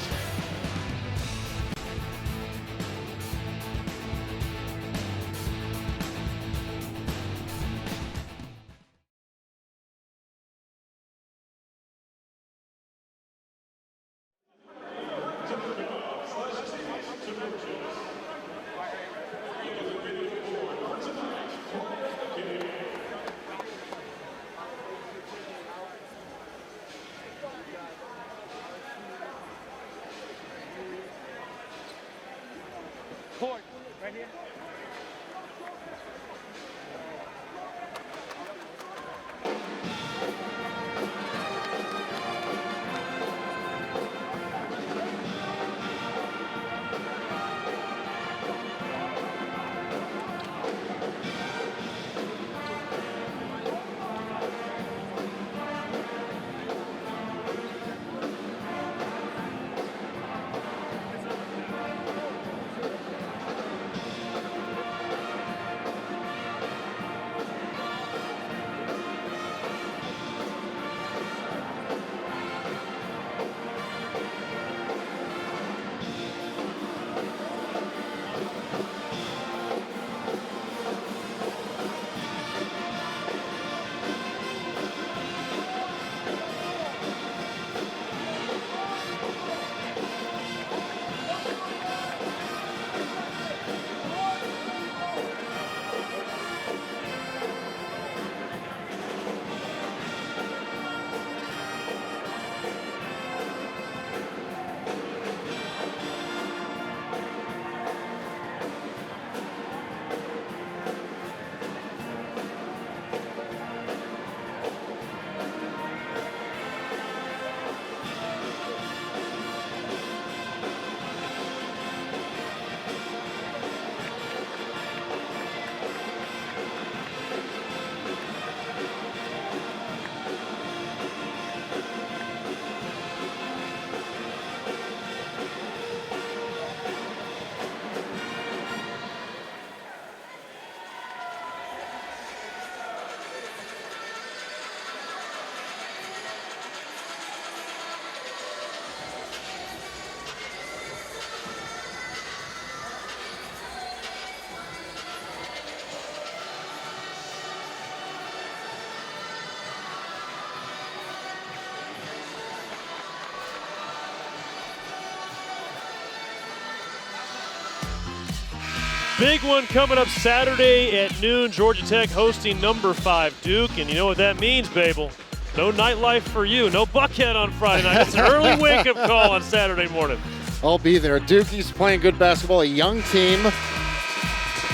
Big one coming up Saturday at noon. Georgia Tech hosting number 5 Duke. And you know what that means, Babel. No nightlife for you. No Buckhead on Friday night. It's an early wake-up call on Saturday morning. I'll be there. Duke's playing good basketball, a young team,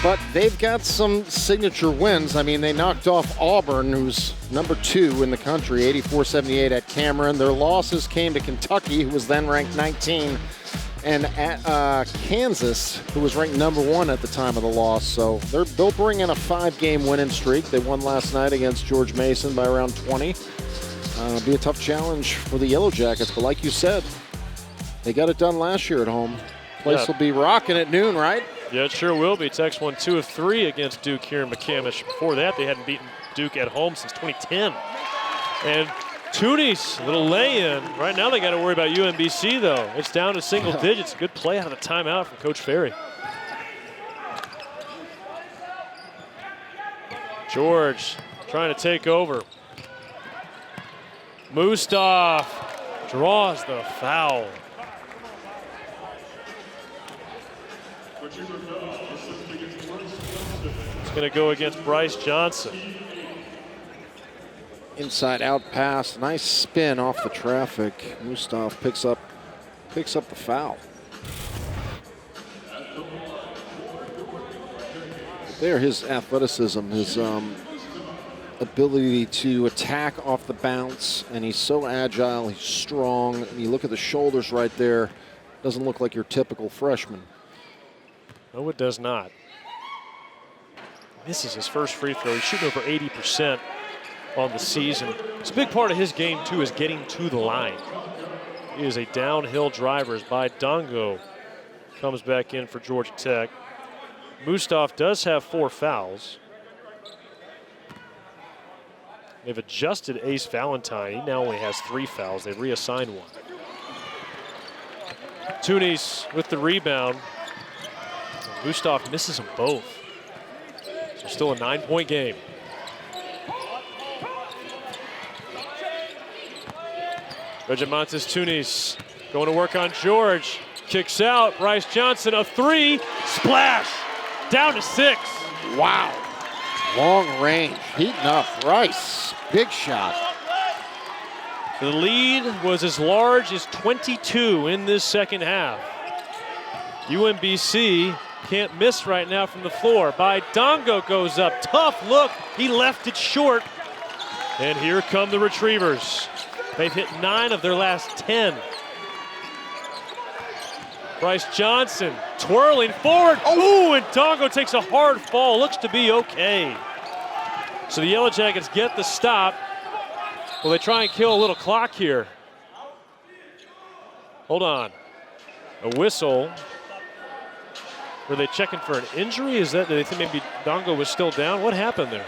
but they've got some signature wins. I mean, they knocked off Auburn, who's number 2 in the country, 84-78 at Cameron. Their losses came to Kentucky, who was then ranked 19, and at Kansas, who was ranked number 1 at the time of the loss. So they'll bring in a 5-game winning streak. They won last night against George Mason by around 20. Be a tough challenge for the Yellow Jackets, but like you said, they got it done last year at home. Place will be rocking at noon, right? Yeah, it sure will be. Tech's won 2 of 3 against Duke here in McCamish. Before that, they hadn't beaten Duke at home since 2010. And Tooney's little lay-in. Right now they got to worry about UMBC, though. It's down to single digits. Good play out of the timeout from Coach Ferry. George trying to take over. Mustaf draws the foul. It's going to go against Bryce Johnson. Inside out pass, nice spin off the traffic. Mustaf picks up the foul. There, his athleticism, his ability to attack off the bounce, and he's so agile, he's strong. And you look at the shoulders right there, doesn't look like your typical freshman. No, it does not. This is his first free throw. He's shooting over 80% on the season. It's a big part of his game, too, is getting to the line. He is a downhill driver as Baye Ndongo comes back in for Georgia Tech. Mustaf does have 4 fouls. They've adjusted Ace Valentine. He now only has 3 fouls. They reassigned 1. Tooney's with the rebound. Mustaf misses them both. So still a 9-point game. Regimontes Tooney's going to work on George. Kicks out. Bryce Johnson, a 3. Splash. Down to 6. Wow. Long range. Heating up. Bryce. Big shot. The lead was as large as 22 in this second half. UMBC Can't miss right now from the floor. Baye Ndongo goes up. Tough look. He left it short. And here come the Retrievers. They've hit 9 of their last 10. Bryce Johnson twirling forward. Oh, and Ndongo takes a hard fall. Looks to be okay. So the Yellow Jackets get the stop. Well, they try and kill a little clock here. Hold on. A whistle. Were they checking for an injury? Is that, did they think maybe Ndongo was still down? What happened there?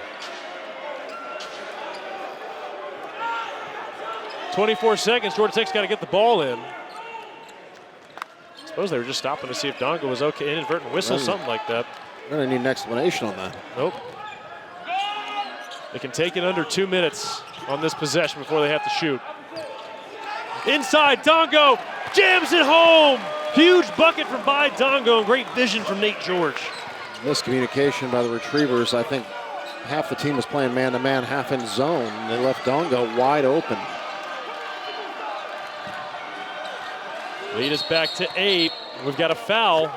24 seconds. Georgia Tech's got to get the ball in. I suppose they were just stopping to see if Ndongo was okay. Inadvertent whistle, something like that. I'm going to need an explanation on that. Nope. They can take it under 2 minutes on this possession before they have to shoot. Inside, Ndongo jams it home. Huge bucket from Baye Ndongo. Great vision from Naithan George. Miscommunication by the Retrievers. I think half the team was playing man-to-man, half in zone. They left Ndongo wide open. Lead us back to 8. We've got a foul.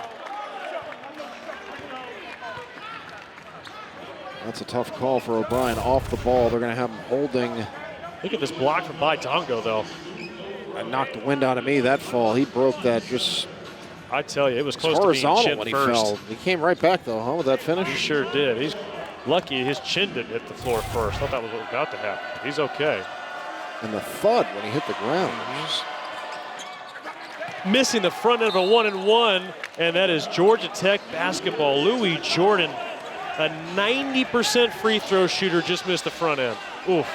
That's a tough call for O'Brien. Off the ball, they're going to have him holding. Look at this block from Baye Ndongo, though. That knocked the wind out of me, that fall. He broke that just I tell you, it was close to being horizontal chin when he first. fell. He came right back, though, huh, with that finish? He sure did. He's lucky his chin didn't hit the floor first. Thought that was what was about to happen. He's okay. And the thud when he hit the ground. Missing the front end of a 1-and-1, and that is Georgia Tech basketball. Louis Jordan, a 90% free throw shooter, just missed the front end. Oof.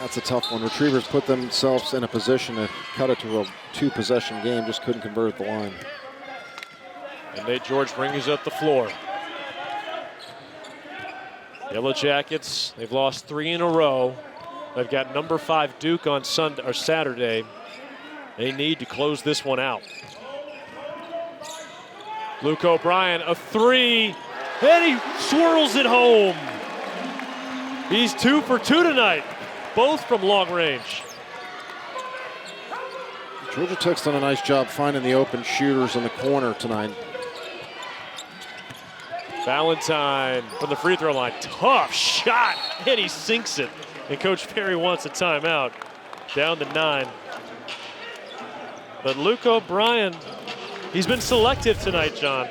That's a tough one. Retrievers put themselves in a position to cut it to a 2-possession game, just couldn't convert at the line. And Naithan George brings up the floor. Yellow Jackets, they've lost 3 in a row. They've got number 5 Duke on Sunday or Saturday. They need to close this one out. Luke O'Brien, a 3, and he swirls it home. He's 2 for 2 tonight, both from long range. Georgia Tech's done a nice job finding the open shooters in the corner tonight. Valentine from the free throw line, tough shot, and he sinks it. And Coach Perry wants a timeout, down to 9. But Luke O'Brien, he's been selective tonight, John.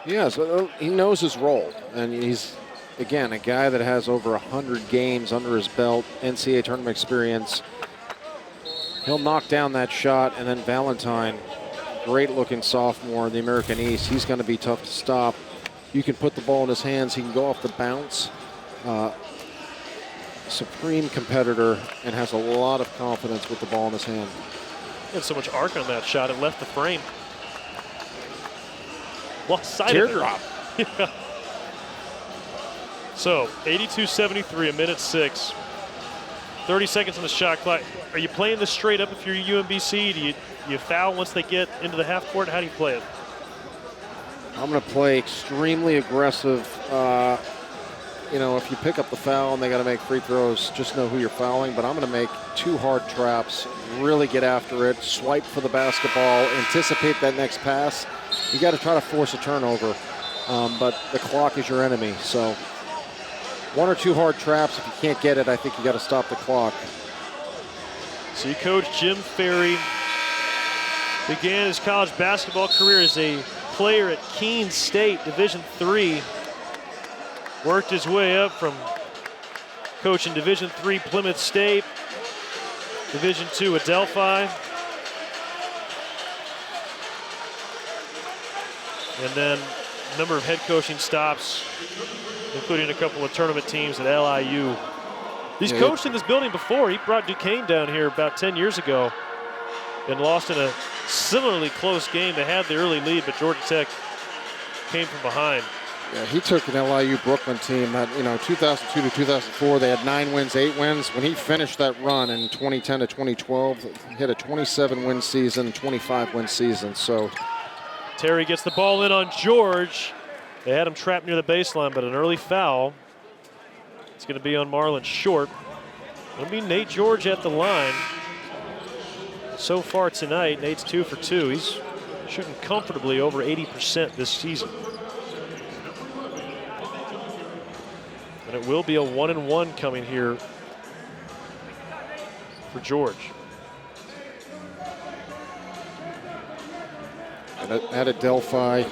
Yes, he knows his role, and he's, again, a guy that has over 100 games under his belt, NCAA tournament experience. He'll knock down that shot, and then Valentine, great-looking sophomore in the American East. He's going to be tough to stop. You can put the ball in his hands. He can go off the bounce. Supreme competitor and has a lot of confidence with the ball in his hand. He had so much arc on that shot, it left the frame. Lost sight of it. Teardrop. Yeah. So, 82-73, a minute 6. 30 seconds on the shot clock. Are you playing this straight up if you're UMBC? Do you foul once they get into the half court? How do you play it? I'm going to play extremely aggressive. You know, if you pick up the foul and they got to make free throws, just know who you're fouling. But I'm going to make 2 hard traps, really get after it, swipe for the basketball, anticipate that next pass. You got to try to force a turnover, but the clock is your enemy. So 1 or 2 hard traps. If you can't get it, I think you got to stop the clock. So you coach Jim Ferry. Began his college basketball career as a player at Keene State, Division III. Worked his way up from coaching Division III Plymouth State, Division II Adelphi, and then a number of head coaching stops, including a couple of tournament teams at LIU. He's coached in this building before. He brought Duquesne down here about 10 years ago and lost in a similarly close game. They had the early lead, but Georgia Tech came from behind. Yeah, he took an LIU Brooklyn team that, 2002 to 2004, they had 9 wins, 8 wins. When he finished that run in 2010 to 2012, he had a 27-win season, 25-win season. So Terry gets the ball in on George. They had him trapped near the baseline, but an early foul. It's going to be on Marlon Short. It'll be Naithan George at the line. So far tonight, Nate's 2 for 2. He's shooting comfortably over 80% this season. And it will be a 1-and-1 coming here for George. At Adelphi,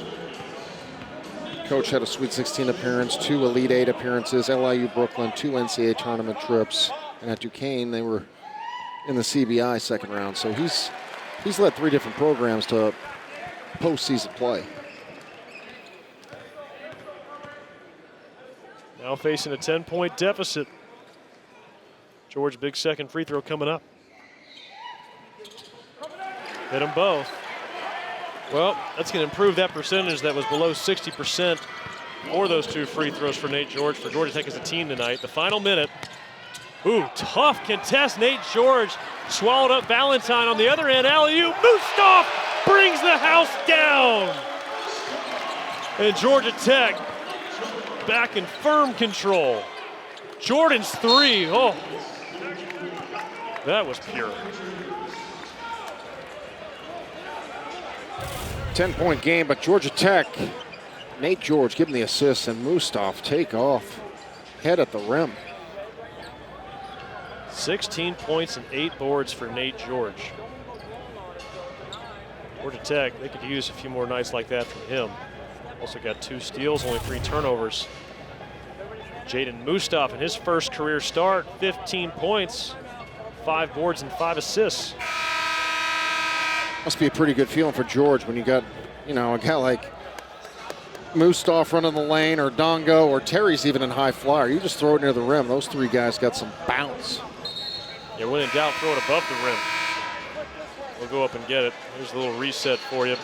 coach had a Sweet 16 appearance, 2 Elite 8 appearances, LIU Brooklyn, 2 NCAA tournament trips, and at Duquesne they were in the CBI second round. So he's led 3 different programs to postseason play. Now facing a 10-point deficit. George, big second free throw coming up. Hit them both. Well, that's going to improve that percentage that was below 60% for those 2 free throws for Nate George, for Georgia Tech as a team tonight. The final minute. Ooh, tough contest. Nate George swallowed up Valentine on the other end. Alley-oop. Mustaf brings the house down. And Georgia Tech back in firm control. Jordan's 3. Oh, that was pure. 10-point game, but Georgia Tech, Nate George giving the assist, and Mustaf take off, head at the rim. 16 points and 8 boards for Nate George. Georgia Tech, they could use a few more nights like that from him. Also got 2 steals, only 3 turnovers. Jaeden Mustaf in his first career start, 15 points, 5 boards and 5 assists. Must be a pretty good feeling for George when you got, a guy like Mustaf running the lane, or Ndongo, or Terry's even in high flyer. You just throw it near the rim. Those 3 guys got some bounce. Yeah, when in doubt, throw it above the rim. We'll go up and get it. Here's a little reset for you.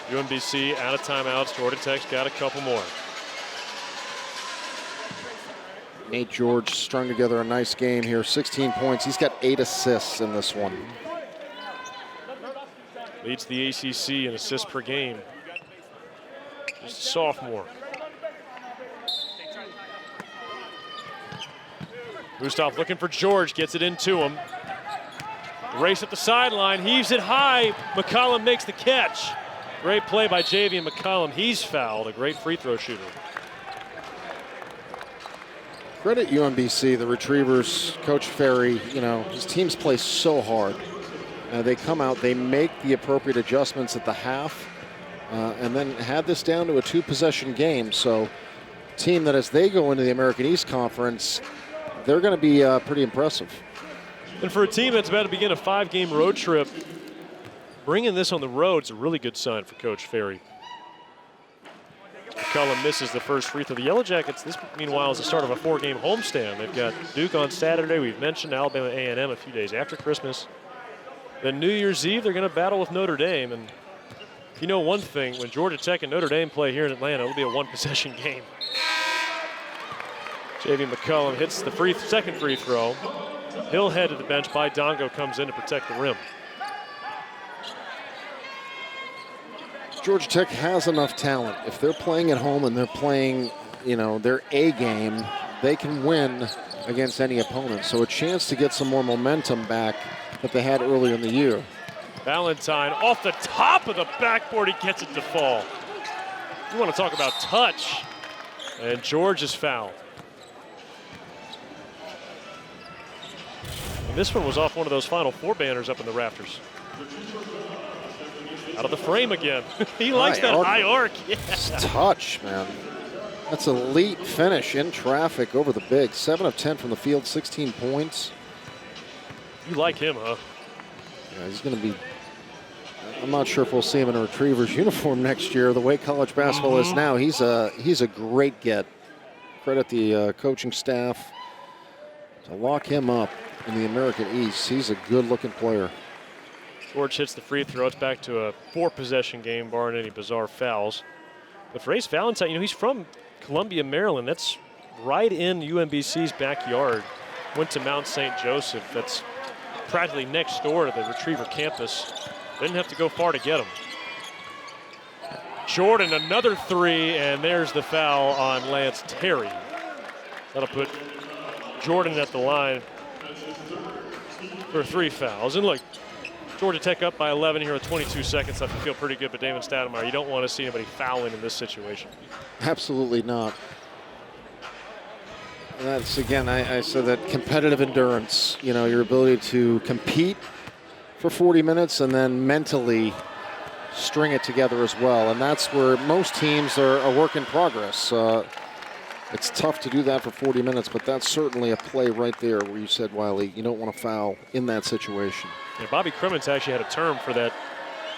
UMBC out of timeouts. Georgia Tech's got a couple more. Nate George strung together a nice game here. 16 points. He's got 8 assists in this one. Leads the ACC in assists per game. Just a sophomore. Mustaf looking for George, gets it into him. Race at the sideline, heaves it high. McCollum makes the catch. Great play by Jaeden McCollum. He's fouled, a great free throw shooter. Credit UMBC, the Retrievers, Coach Ferry. His teams play so hard. They come out, they make the appropriate adjustments at the half, and then had this down to a 2-possession game. So, team that as they go into the American East Conference, they're going to be pretty impressive. And for a team that's about to begin a 5-game road trip, bringing this on the road is a really good sign for Coach Ferry. McCollum misses the first free throw. The Yellow Jackets, this meanwhile is the start of a 4-game homestand. They've got Duke on Saturday. We've mentioned Alabama A&M a few days after Christmas. Then New Year's Eve, they're going to battle with Notre Dame. And you know one thing, when Georgia Tech and Notre Dame play here in Atlanta, it'll be a 1-possession game. Jaeden McCollum hits the second free throw. He'll head to the bench. Baye Ndongo comes in to protect the rim. Georgia Tech has enough talent. If they're playing at home and they're playing, their A game, they can win against any opponent. So a chance to get some more momentum back that they had earlier in the year. Valentine off the top of the backboard. He gets it to fall. You want to talk about touch. And George is fouled. And this one was off one of those Final Four banners up in the rafters. Out of the frame again. He likes that high arc. Yeah. Touch, man. That's elite finish in traffic over the big. 7 of 10 from the field, 16 points. You like him, huh? Yeah, he's going to be, I'm not sure if we'll see him in a Retrievers uniform next year. The way college basketball is now, he's a great get. Credit the coaching staff to lock him up in the American East. He's a good-looking player. George hits the free throw. It's back to a 4-possession game, barring any bizarre fouls. But for Ace Valentine, he's from Columbia, Maryland. That's right in UMBC's backyard. Went to Mount St. Joseph. That's practically next door to the Retriever campus. Didn't have to go far to get him. Jordan, another 3, and there's the foul on Lance Terry. That'll put Jordan at the line for 3 fouls. And look, Georgia Tech up by 11 here with 22 seconds left. You feel pretty good, but Damon Stoudamire, you don't want to see anybody fouling in this situation. Absolutely not. And that's, again, I said that competitive endurance, you know, your ability to compete for 40 minutes and then mentally string it together as well. And that's where most teams are a work in progress. It's tough to do that for 40 minutes, but that's certainly a play right there where you said, Wiley, you don't want to foul in that situation. Yeah, Bobby Crimmins actually had a term for that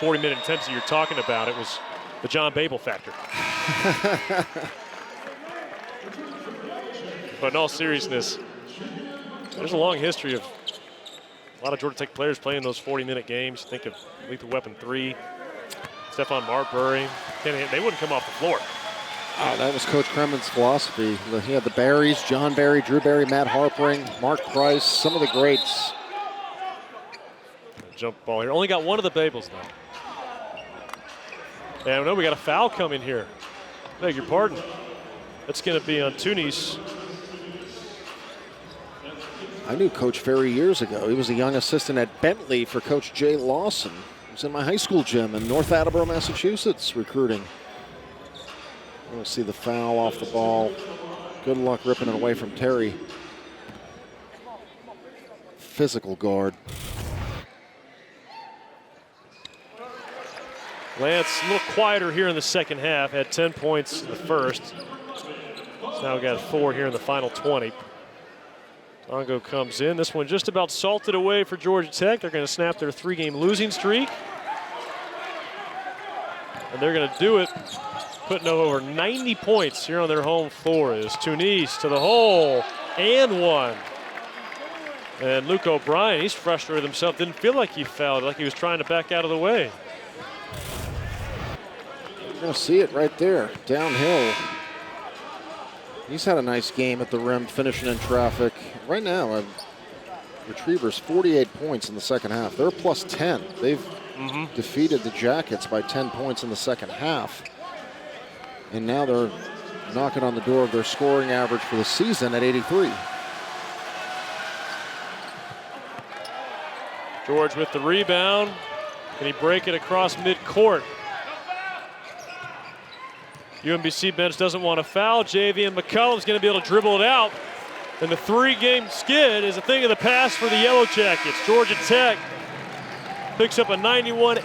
40-minute intensity you're talking about. It was the John Babel factor. But in all seriousness, there's a long history of a lot of Georgia Tech players playing those 40-minute games. Think of Lethal Weapon 3, Stephon Marbury. They wouldn't come off the floor. Oh, that was Coach Kremen's philosophy. He had the Barrys, John Barry, Drew Barry, Matt Harpering, Mark Price, some of the greats. Jump ball here. Only got one of the Babels, though. And no, we got a foul coming here. Beg your pardon. That's going to be on Tunis. I knew Coach Ferry years ago. He was a young assistant at Bentley for Coach Jay Lawson. He was in my high school gym in North Attleboro, Massachusetts, recruiting. We'll see the foul off the ball. Good luck ripping it away from Terry. Physical guard. Lance a little quieter here in the second half. Had 10 points in the first. He's now got 4 here in the final 20. Ndongo comes in. This one just about salted away for Georgia Tech. They're going to snap their 3-game losing streak. And they're going to do it, putting up over 90 points here on their home floor. Is Tunis to the hole and one. And Luke O'Brien, he's frustrated himself. Didn't feel like he fouled, like he was trying to back out of the way. You're going to see it right there, downhill. He's had a nice game at the rim, finishing in traffic. Right now, Retrievers 48 points in the second half. They're plus 10. They've defeated the Jackets by 10 points in the second half. And now they're knocking on the door of their scoring average for the season at 83. George with the rebound. Can he break it across midcourt? UMBC bench doesn't want to foul. Jaeden McCollum's going to be able to dribble it out. And the 3-game skid is a thing of the past for the Yellow Jackets. Georgia Tech picks up a 91